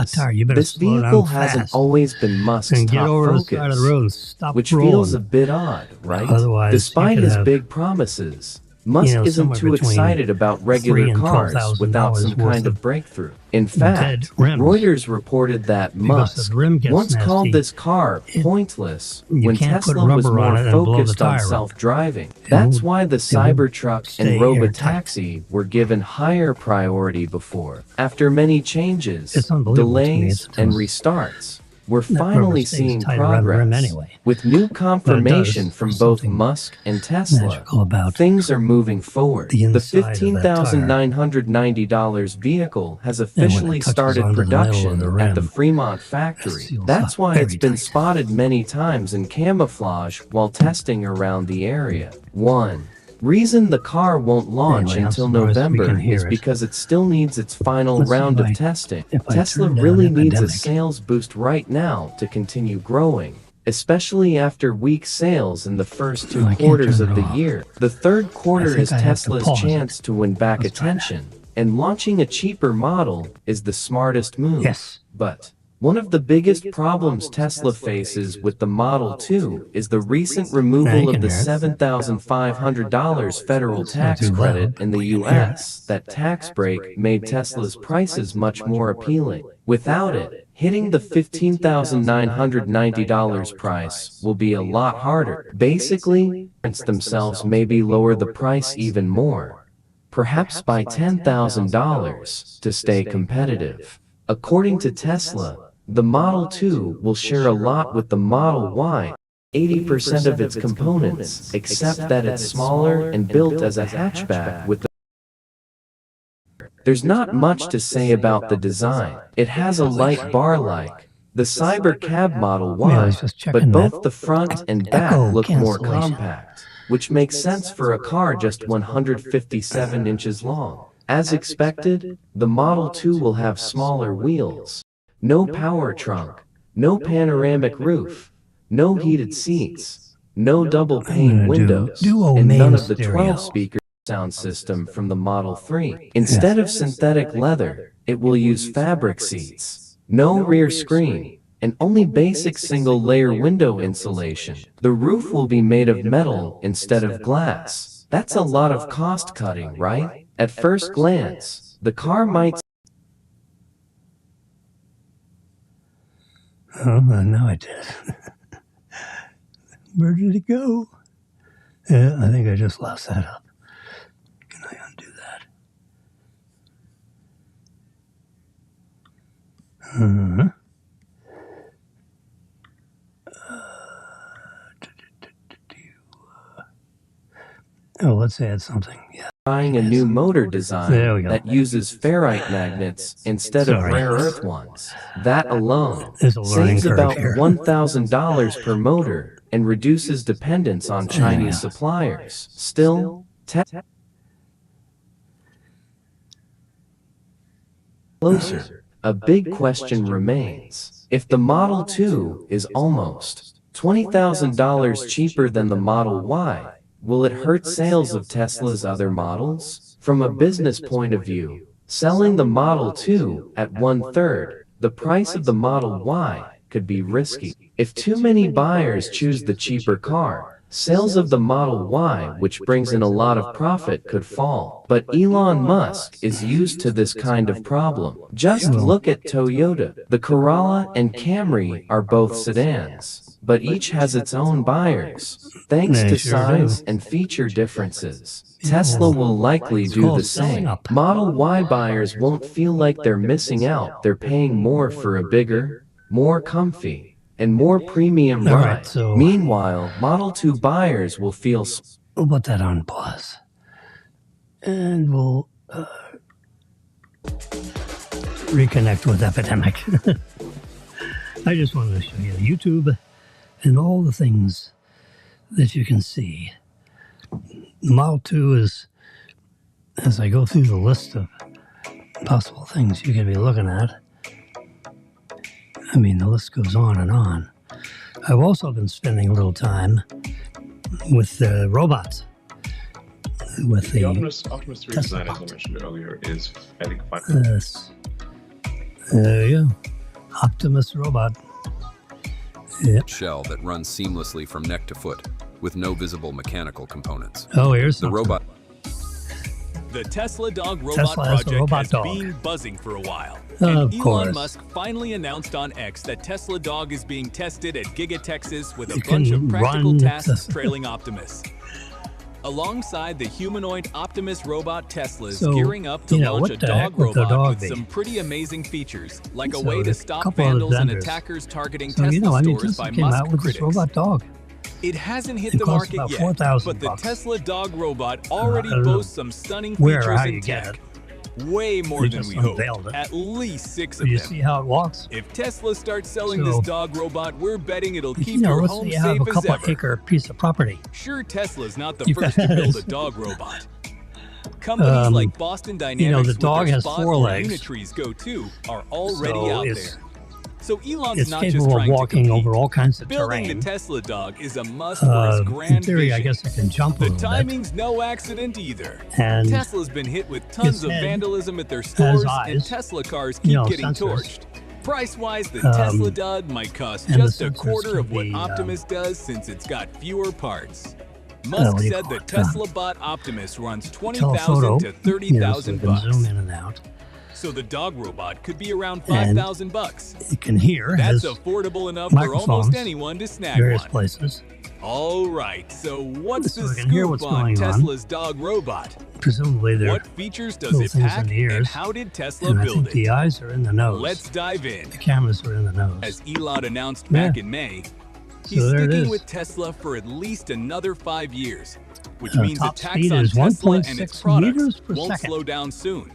this vehicle hasn't always been Musk's top focus, which feels a bit odd, right? Despite his big promises, Musk isn't too excited about regular cars without some kind of breakthrough. In fact, Reuters reported that Musk once called this car pointless when Tesla was more focused on self-driving. That's why the Cybertruck and Robotaxi were given higher priority before. After many changes, delays, and restarts, we're finally seeing progress. With new confirmation from both Musk and Tesla, things are moving forward. The $15,990 vehicle has officially started production at the Fremont factory. That's why it's been spotted many times in camouflage while testing around the area. 1. Reason the car won't launch until November is because it still needs its final round of testing. Tesla really needs a sales boost right now to continue growing, especially after weak sales in the first 2 quarters of the year. The third quarter is Tesla's chance to win back attention, and launching a cheaper model is the smartest move. But One of the biggest problems Tesla faces with the Model 2 is the recent removal of the $7,500 federal tax credit in the US. That tax break made Tesla's prices much more appealing. Without it, hitting the $15,990 price will be a lot harder. Basically, themselves maybe lower the price even more, perhaps by $10,000 to stay competitive. According to Tesla, the Model 2 will share a lot with the Model Y, 80% of its components, except that it's smaller and built as a hatchback with the There's not much to say about the design. It has a light bar like the Cyber Cab Model Y, but both the front and back look more compact, which makes sense for a car just 157 inches long. As expected, the Model 2 will have smaller wheels, no power trunk, no panoramic roof, no heated seats, no double-pane windows, and none of the 12-speaker sound system from the Model 3. Instead of synthetic leather, it will use fabric seats, no rear screen, and only basic single-layer window insulation. The roof will be made of metal instead of glass. That's a lot of cost-cutting, right? At first glance, the car might Oh, now I did. Where did it go? I think I just lost that up. Can I undo that? Oh, let's add something. Yeah. Trying a new motor design that uses ferrite magnets instead of rare earth ones. That alone saves about $1,000 per motor and reduces dependence on Chinese suppliers. Still, closer, a big question remains. If the Model 2 is almost $20,000 cheaper than the Model Y, will it hurt sales of Tesla's other models? From a business point of view, selling the Model 2 at 1/3 the price of the Model Y could be risky. If too many buyers choose the cheaper car, sales of the Model Y, which brings in a lot of profit, could fall. But Elon Musk is used to this kind of problem. Just look at Toyota. The Corolla and Camry are both sedans, but each has its own buyers, thanks to size and feature differences. Tesla will likely do the same. Model Y buyers won't feel like they're missing out. They're paying more for a bigger, more comfy, and more premium ride. Meanwhile, Model 2 buyers will feel... We'll put that on pause. And we'll reconnect with Epidemic. I just wanted to show you YouTube and all the things that you can see. The Model 2 is, as I go through the list of possible things you could be looking at, I mean, the list goes on and on. I've also been spending a little time with the robots. With the Optimus 3 design, as I mentioned earlier, is fairly fun. There you go. Optimus robot. Yep. Shell that runs seamlessly from neck to foot with no visible mechanical components. Oh, here's the robot. The Tesla Dog robot project has been buzzing for a while. And Elon Musk finally announced on X that Tesla Dog is being tested at Giga Texas with a bunch of practical tasks trailing Optimus. Alongside the humanoid Optimus robot, Tesla is gearing up to launch a dog robot with some pretty amazing features, like a way to stop vandals and attackers targeting Tesla stores by Musk critics. Robot dog. It hasn't hit the market yet, but the Tesla Dog robot already boasts some stunning features and tech. Way more than we hoped. At least 6 of them. You see how it walks? If Tesla starts selling this dog robot, we're betting it'll keep your home safe as ever. You have a couple-acre piece of property. Sure, Tesla's not the first to build a dog robot. Companies like Boston Dynamics the dog has 4 legs. Unitree's Go 2 are already out there. So Elon's not capable just trying of walking to compete. over all kinds of Building terrain. the Tesla Dog is a must for his grand in theory, vision. I guess I can jump a The little timing's no accident either. And Tesla's been hit with tons of vandalism at their has stores, eyes, and Tesla cars keep getting sensors. torched. Price-wise, the Tesla Dog might cost just a quarter of what Optimus does since it's got fewer parts. Musk said the Tesla bot Optimus runs $20,000 to $30,000. Zoom in and out. So the dog robot could be around $5,000. You can hear. That's affordable enough for almost anyone to snag various one. Places. All right, so what's the scoop on Tesla's dog robot? Presumably, what features does it pack, and how did Tesla build it? The eyes are in the nose. Let's dive in. The cameras are in the nose. As Elon announced back in May, he's sticking with Tesla for at least another 5 years, which means attacks on Tesla and its products won't slow down soon.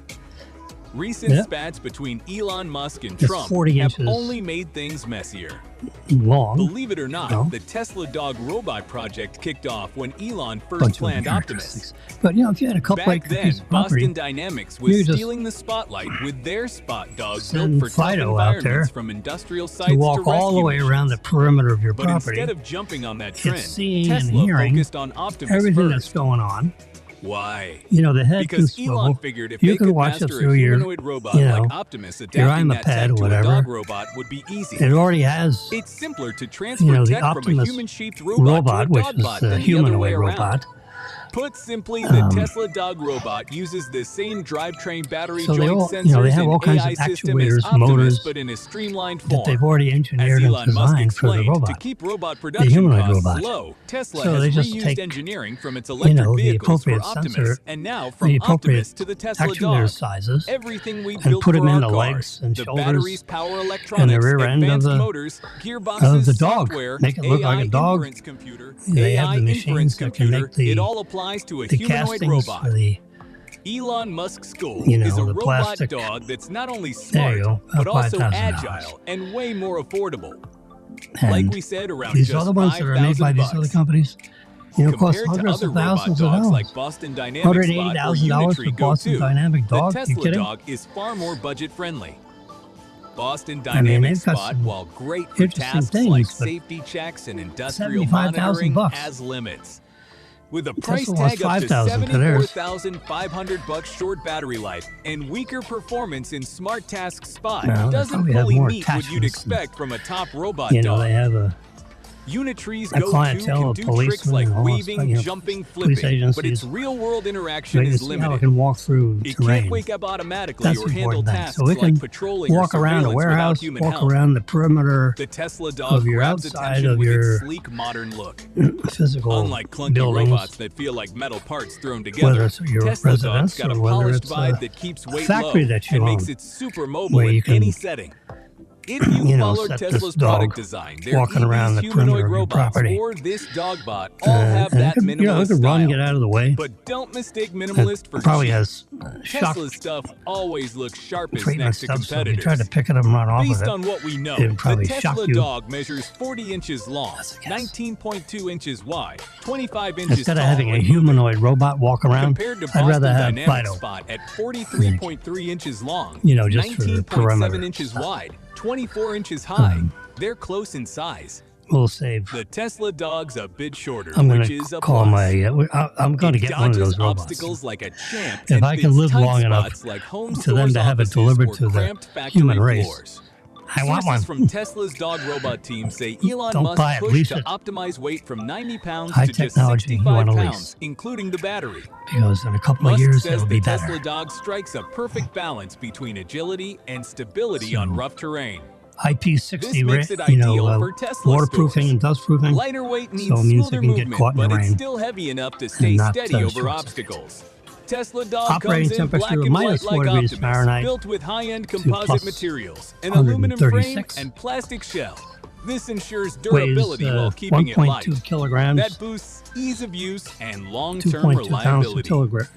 Recent spats between Elon Musk and Trump have only made things messier. Believe it or not, the Tesla dog robot project kicked off when Elon first planned Optimus. But if you had a couple back then, Boston Dynamics was stealing the spotlight with their Spot dog built for tough environments from industrial sites to walk all the way around the perimeter of your property. But instead of jumping on that trend, seeing Tesla and hearing focused on Optimus everything first. that's going on. Why? The head because Elon figured if they could master a humanoid robot like Optimus, adapting that tech to a dog robot would be easy. It already has. It's simpler to transfer tech from a human-shaped robot to a dog bot than the other way around. Put simply, the Tesla dog robot uses the same drivetrain battery joint sensors they have all and kinds AI of system as actuators, Optimus, motors but in a streamlined that form. they've already engineered and designed for the robot. To keep robot production costs low, Tesla has reused engineering from its electric vehicles for Optimus, and now from Optimus to the Tesla dog. Sizes, everything we built put for them in our the cars, legs and the shoulders batteries, power electronics, and the rear end advanced of the, motors, gearboxes, of the dog. software, Make it look AI like a dog. inference computer, they AI have the inference machines that can computer, make the, it all applies to a the humanoid castings robot. for the, Elon Musk's goal is the a robot plastic. dog that's not only smart, but also agile and way more affordable. And like we said, around these just other ones that are made by these other companies, cost hundreds of thousands of dollars. Like Boston Dynamics $180,000 for Boston Dynamic dog. The Tesla dog is far more budget friendly. Boston Dynamics Spot, while great for tasks like safety checks and industrial monitoring, has limits. With a price tag up to $74,500 short battery life and weaker performance in Smart Task Spot, doesn't fully meet what you'd expect from a top robot dog. They have a Unitree's go-to can do tricks like weaving, jumping, flipping, but its real-world interaction is limited. It can walk through it terrain. Can't wake up automatically or handle tasks so it can like patrolling walk or around a warehouse, walk around the perimeter the Tesla dog of your grabs outside attention of with your its sleek, modern look. Physical Unlike clunky buildings, robots that feel like metal parts thrown together, whether it's your Tesla residence dog's got or a whether polished it's vibe that keeps weight factory low that you and own, makes it super mobile you in can, any setting. If you followed set Tesla's this dog product design, their walking around the humanoid perimeter of your robots property, or this dog bot all have that it could, minimalist it could style. run, get out of the way. But don't mistake minimalist for probably cheap. has Tesla's stuff always looks sharpest treatment next to stuff, so if competitors. you tried to pick it up and run off Based of it, on what we know, it'd probably the shock Tesla you. dog measures 40 inches long, 19.2 inches wide, 25 inches Instead tall. of having a humanoid robot walk around, Compared to I'd Boston rather have Dynamics Fido. Spot at 43.3 inches long, just for the perimeter 19.7 inches wide, 24 inches high. They're close in size. We'll save. The Tesla dog's a bit shorter, I'm going which is to a call plus. I'm going to It get one of those dodges robots. obstacles like a champ If and I can fits live tight long enough spots like home to them stores, to have it offices, delivered or to the cramped factory human race, floors. I want Sources one. from Tesla's dog robot team say Elon Don't Musk buy it, pushed lease to it. optimize weight from 90 pounds High to just technology, you 65 wanna pounds, lease. including the battery. Because in a couple of Musk years, says it'll the be Tesla better. dog strikes a perfect balance between agility and stability on rough terrain. IP60, This makes it ideal for Tesla waterproofing stores. and dustproofing. Lighter weight needs so it means smoother it can get movement, caught in the but it's rain still heavy enough to stay not, steady over short obstacles. Tesla dog Operating comes in black temperature and of white like -4 degrees Optimus, Fahrenheit built with high-end to composite plus materials, an aluminum frame 136. and plastic shell. This ensures Weighs durability while keeping it light. 1.2 kilograms. That boosts ease of use and long-term 2.2 pounds per reliability.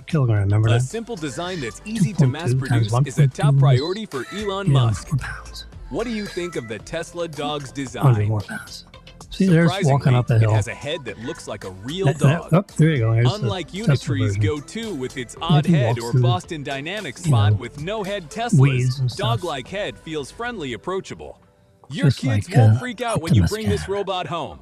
kilogram. Remember A that? simple design that's easy to 2.2 mass times produce is a 1.2 top priority for Elon Musk. 4 pounds. What do you think of the Tesla dog's 100 design? more pounds. See, there's walking up the hill. It has a head that looks like a real dog. Oh, there you go. Here's Unlike the Tesla Unitree's version. go-to with its odd can head walk or through, Boston Dynamics Spot with no head weeds Teslas, and stuff. dog-like head feels friendly, approachable. Your Just kids like, won't freak out when you Optimus bring can. this robot home.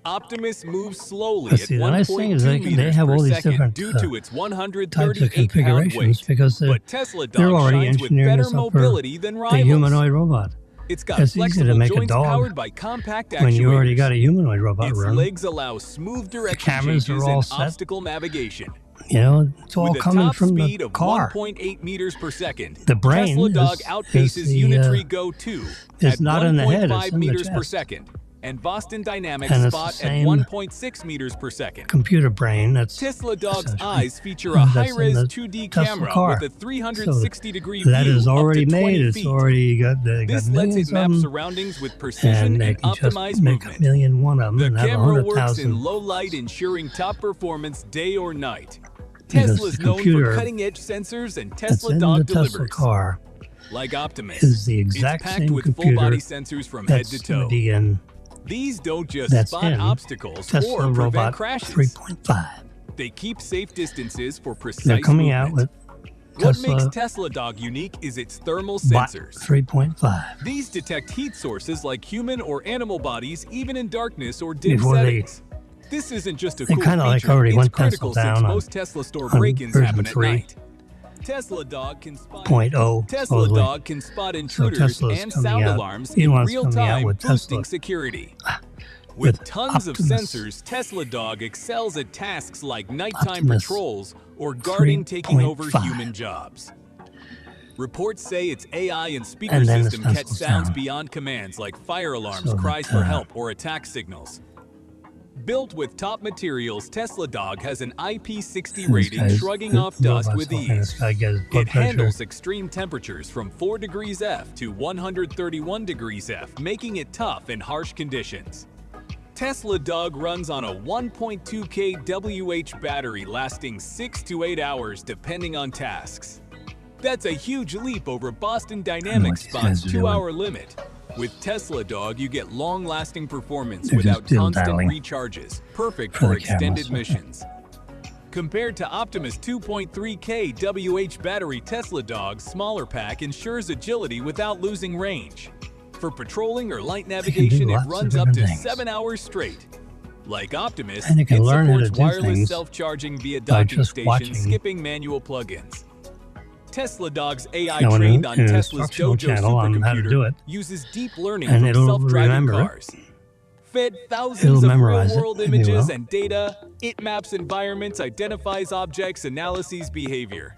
Optimus moves slowly But at see, the nice thing 1.2 is they meters have all per these second different due to its types of 138-pound configurations weight. because But Tesla they're dog already shines with engineering better this up for mobility than the rivals. humanoid robot. It's got flexible joints powered by compact actuators. When you already got a humanoid robot its running. legs allow smooth direction changes and obstacle navigation. You know, it's all coming from the With a top speed of car. 1.8 meters per second, The brain Tesla Dog outpaces Unitree Go 2 at not in the head, it's 1.5 in the meters per chest. second, and Boston Dynamics And Spot at 1.6 meters per second. Computer brain. Tesla Dog's eyes feature a high-res 2D camera with a 360-degree view that is already up to 20 made. feet. It's already got This lets it map surroundings with precision and optimize make movement. a million one of them The and have camera works 100,000. in low light, ensuring top performance day or night. Because Tesla's the known for computer cutting-edge sensors, and that's Tesla in Dog the Tesla delivers. car Like Optimus, is the exact it's packed same with computer full-body sensors from head that's to toe. already in These don't just that's spot in obstacles Tesla or prevent Robot crashes. 3.5. They keep safe distances for precise They're coming out movement. with What Tesla makes Tesla Dog unique is its thermal Bot sensors. 3.5. These detect heat sources like human or animal bodies even in darkness or dim Before they- settings. This isn't just a they cool kinda like feature, already it's went critical Tesla since down most Tesla store on break-ins version happen at 3. night. Tesla Dog can spot 0.0 Tesla supposedly. Dog can spot intruders Tesla's and coming sound out. alarms in Elon's real coming out time, with boosting Tesla. security. With tons Optimus. of sensors, Tesla Dog excels at tasks like nighttime Optimus patrols or guarding taking over 3.5. human jobs. Reports say its AI and speaker And then the system catch Tesla's sounds down. beyond commands like fire alarms, So cries that, for help, or attack signals. Built with top materials, Tesla Dog has an IP60 And this rating, guy's- shrugging the off dust robot's with helping this ease. guy get his blood It pressure. handles extreme temperatures from 4 degrees F to 131 degrees F, making it tough in harsh conditions. Tesla Dog runs on a 1.2 kWh battery lasting 6 to 8 hours depending on tasks. That's a huge leap over Boston Dynamics these Spot's guys are doing. 2-hour limit. With Tesla Dog, you get long-lasting performance They're without just constant dilly-dallying recharges, perfect for for the extended cameras. missions. Compared to Optimus 2.3 kWh battery, Tesla Dog's smaller pack ensures agility without losing range. For patrolling or light navigation, it lots of runs up to different things. 7 hours straight. Like Optimus, And it can learn how to supports do wireless things self-charging via by docking just stations, watching. skipping manual plugins. Tesla Dog's AI You know, in trained an- on in an Tesla's instructional Dojo channel on how to do supercomputer it. uses deep learning And from it'll self-driving remember it. cars. Fed It'll thousands of memorize it, real-world if you images will. and data, it maps environments, identifies objects, analyses behavior.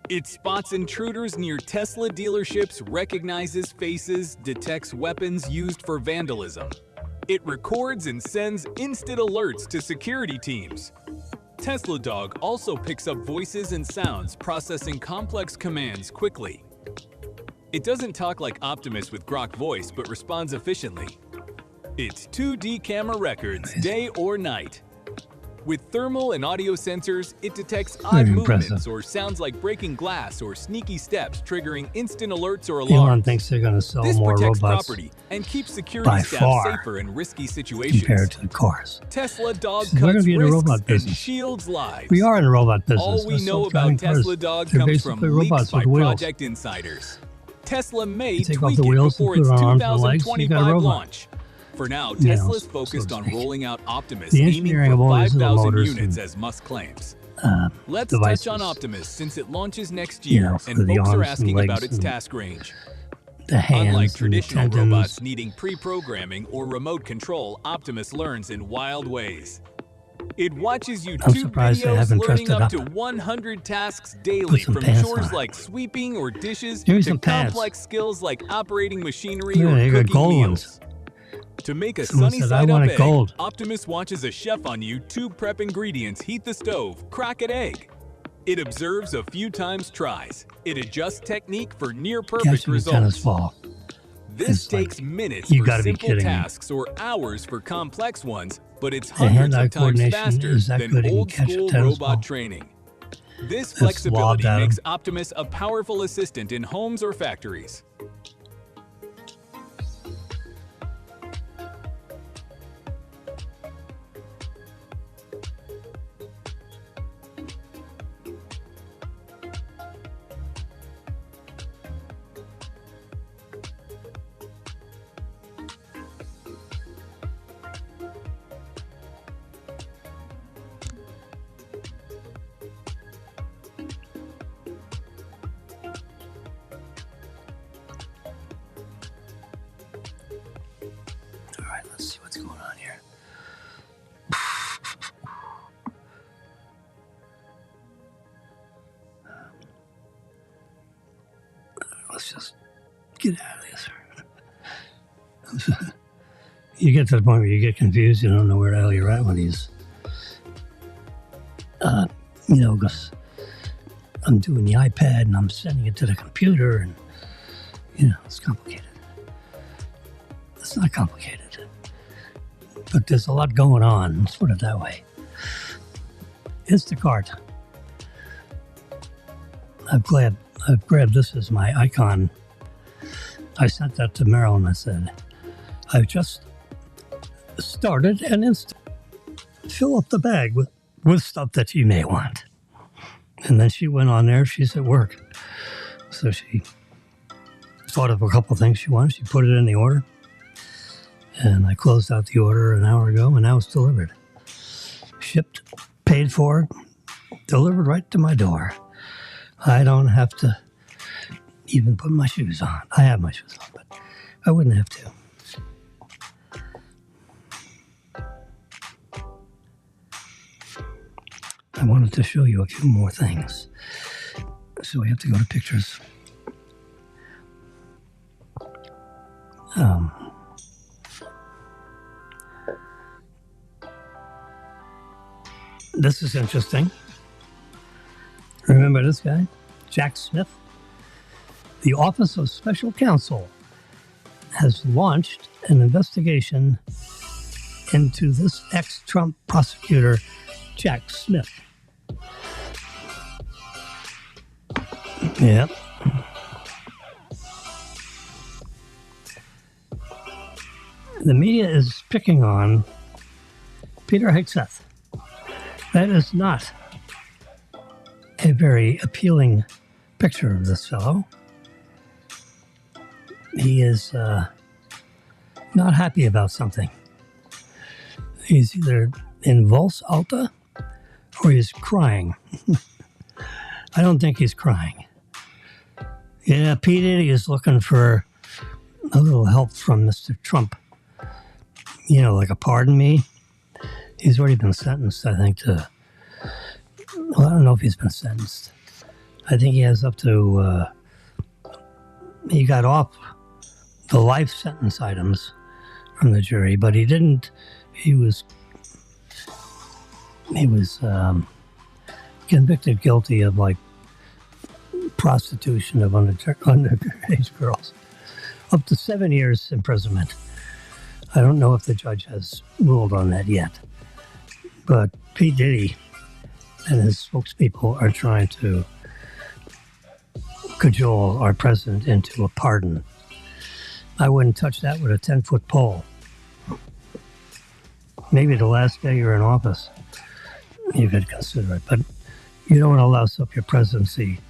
It spots intruders near Tesla dealerships, recognizes faces, detects weapons used for vandalism. It records and sends instant alerts to security teams. Tesla Dog also picks up voices and sounds, processing complex commands quickly. It doesn't talk like Optimus with Grok voice, but responds efficiently. It's 2D camera records, day or night. With thermal and audio sensors, it detects odd Very movements impressive. or sounds like breaking glass or sneaky steps, triggering instant alerts or Elon alarms. thinks they're going to sell This more protects robots property and keeps security by staff far safer in risky situations. compared to the cars. Tesla Dog So we're gonna cuts be in the risks robot and business. shields lives. We are in the robot business. All we Those know about self-driving cars, Tesla Dog they're comes from basically leaks robots by with wheels. Project Insiders. Tesla may You take off tweak the it wheels and before put its it on arms and legs, you got a 2025 robot. launch. For now, You know, Tesla's so focused to on speak. rolling out Optimus, The aiming engineering for of all these little 5,000 motors units and, as Musk claims. Let's devices, touch on Optimus since it launches next you year, know, for and the folks are arms and asking about legs its and task range. the hands Unlike and the traditional tendons. robots needing pre-programming or remote control, Optimus learns in wild ways. It watches you I'm tube surprised they videos, haven't learning dressed it up to up. 100 tasks daily, some from pants chores on it. like sweeping or dishes Give me to some pants. complex skills like operating machinery Yeah, or they got cooking gold meals. ones. To make a Someone sunny said, "I side want up it egg, gold." Optimus watches a chef on you tube prep ingredients, heat the stove, crack an egg. It observes a few times tries. It adjusts technique for near-perfect Catching a tennis results. ball. This It's like, takes minutes you for gotta be simple kidding me. tasks or hours for complex ones, but it's The hundreds hand-eye of times coordination faster is that than good, it can old catch a school tennis robot ball. training. This Just flexibility lobbed at makes him. Optimus a powerful assistant in homes or factories. let's just get out of this. You get to the point where you get confused. You don't know where the hell you're at when he's, because I'm doing the iPad and I'm sending it to the computer, and, it's complicated. It's not complicated. But there's a lot going on. Let's put it that way. Instacart. I've grabbed this as my icon. I sent that to Marilyn. I said, I've just started an fill up the bag with stuff that you may want. And then she went on there. She's at work. So she thought of a couple things she wanted. She put it in the order. And I closed out the order an hour ago, and now it's delivered. Shipped, paid for, delivered right to my door. I don't have to even put my shoes on. I have my shoes on, but I wouldn't have to. I wanted to show you a few more things. So we have to go to pictures. This is interesting. Remember this guy? Jack Smith? The Office of Special Counsel has launched an investigation into this ex-Trump prosecutor, Jack Smith. Yep. The media is picking on Peter Hegseth. That is not a very appealing picture of this fellow. He is not happy about something. He's either in voz alta or he's crying. I don't think he's crying. Yeah, P. Diddy is looking for a little help from Mr. Trump. Like a pardon me. He's already been sentenced, I think, I don't know if he's been sentenced. I think he has up to, he got off the life sentence items from the jury, but he didn't, he was convicted guilty of, prostitution of underage girls. Up to 7 years imprisonment. I don't know if the judge has ruled on that yet. But P. Diddy and his spokespeople are trying to cajole our president into a pardon. I wouldn't touch that with a 10-foot pole. Maybe the last day you're in office, you could consider it. But you don't want to louse up your presidency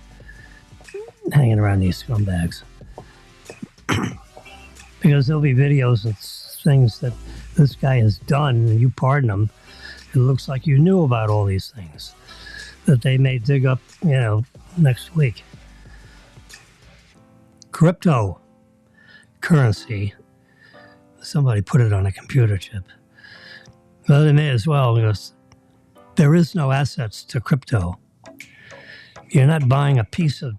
hanging around these scumbags. Because there'll be videos and things that this guy has done, and you pardon him. It looks like you knew about all these things that they may dig up, next week. Cryptocurrency. Somebody put it on a computer chip. Well, they may as well, because there is no assets to crypto. You're not buying a piece of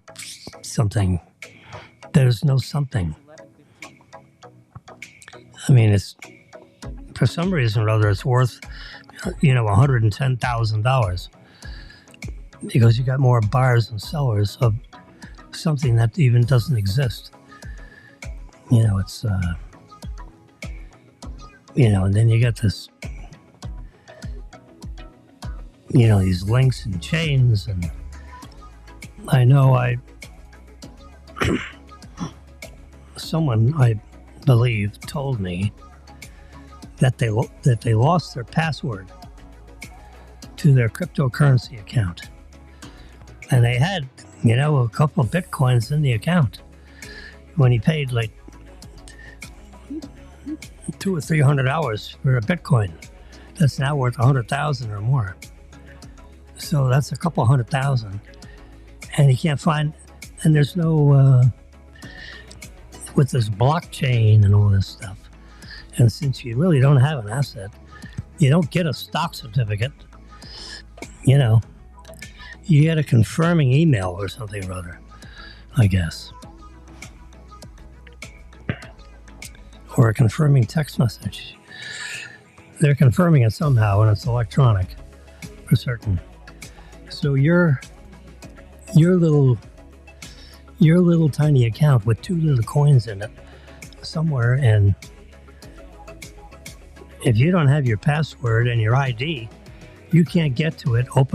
something. There's no something. I mean, it's, for some reason or other, it's worth, $110,000 because you got more buyers and sellers of something that even doesn't exist. It's, and then you get this, these links and chains, and I know someone I believe told me that they lost their password to their cryptocurrency account, and they had a couple of bitcoins in the account when he paid like $200 or $300 for a bitcoin. That's now worth 100,000 or more. So that's a couple 100,000, and he can't find. And there's no with this blockchain and all this stuff. And since you really don't have an asset, you don't get a stock certificate. You get a confirming email or something or other, I guess. or a confirming text message. They're confirming it somehow, and it's electronic for certain. So your little tiny account with 2 little coins in it somewhere, and if you don't have your password and your ID, you can't get to it. Open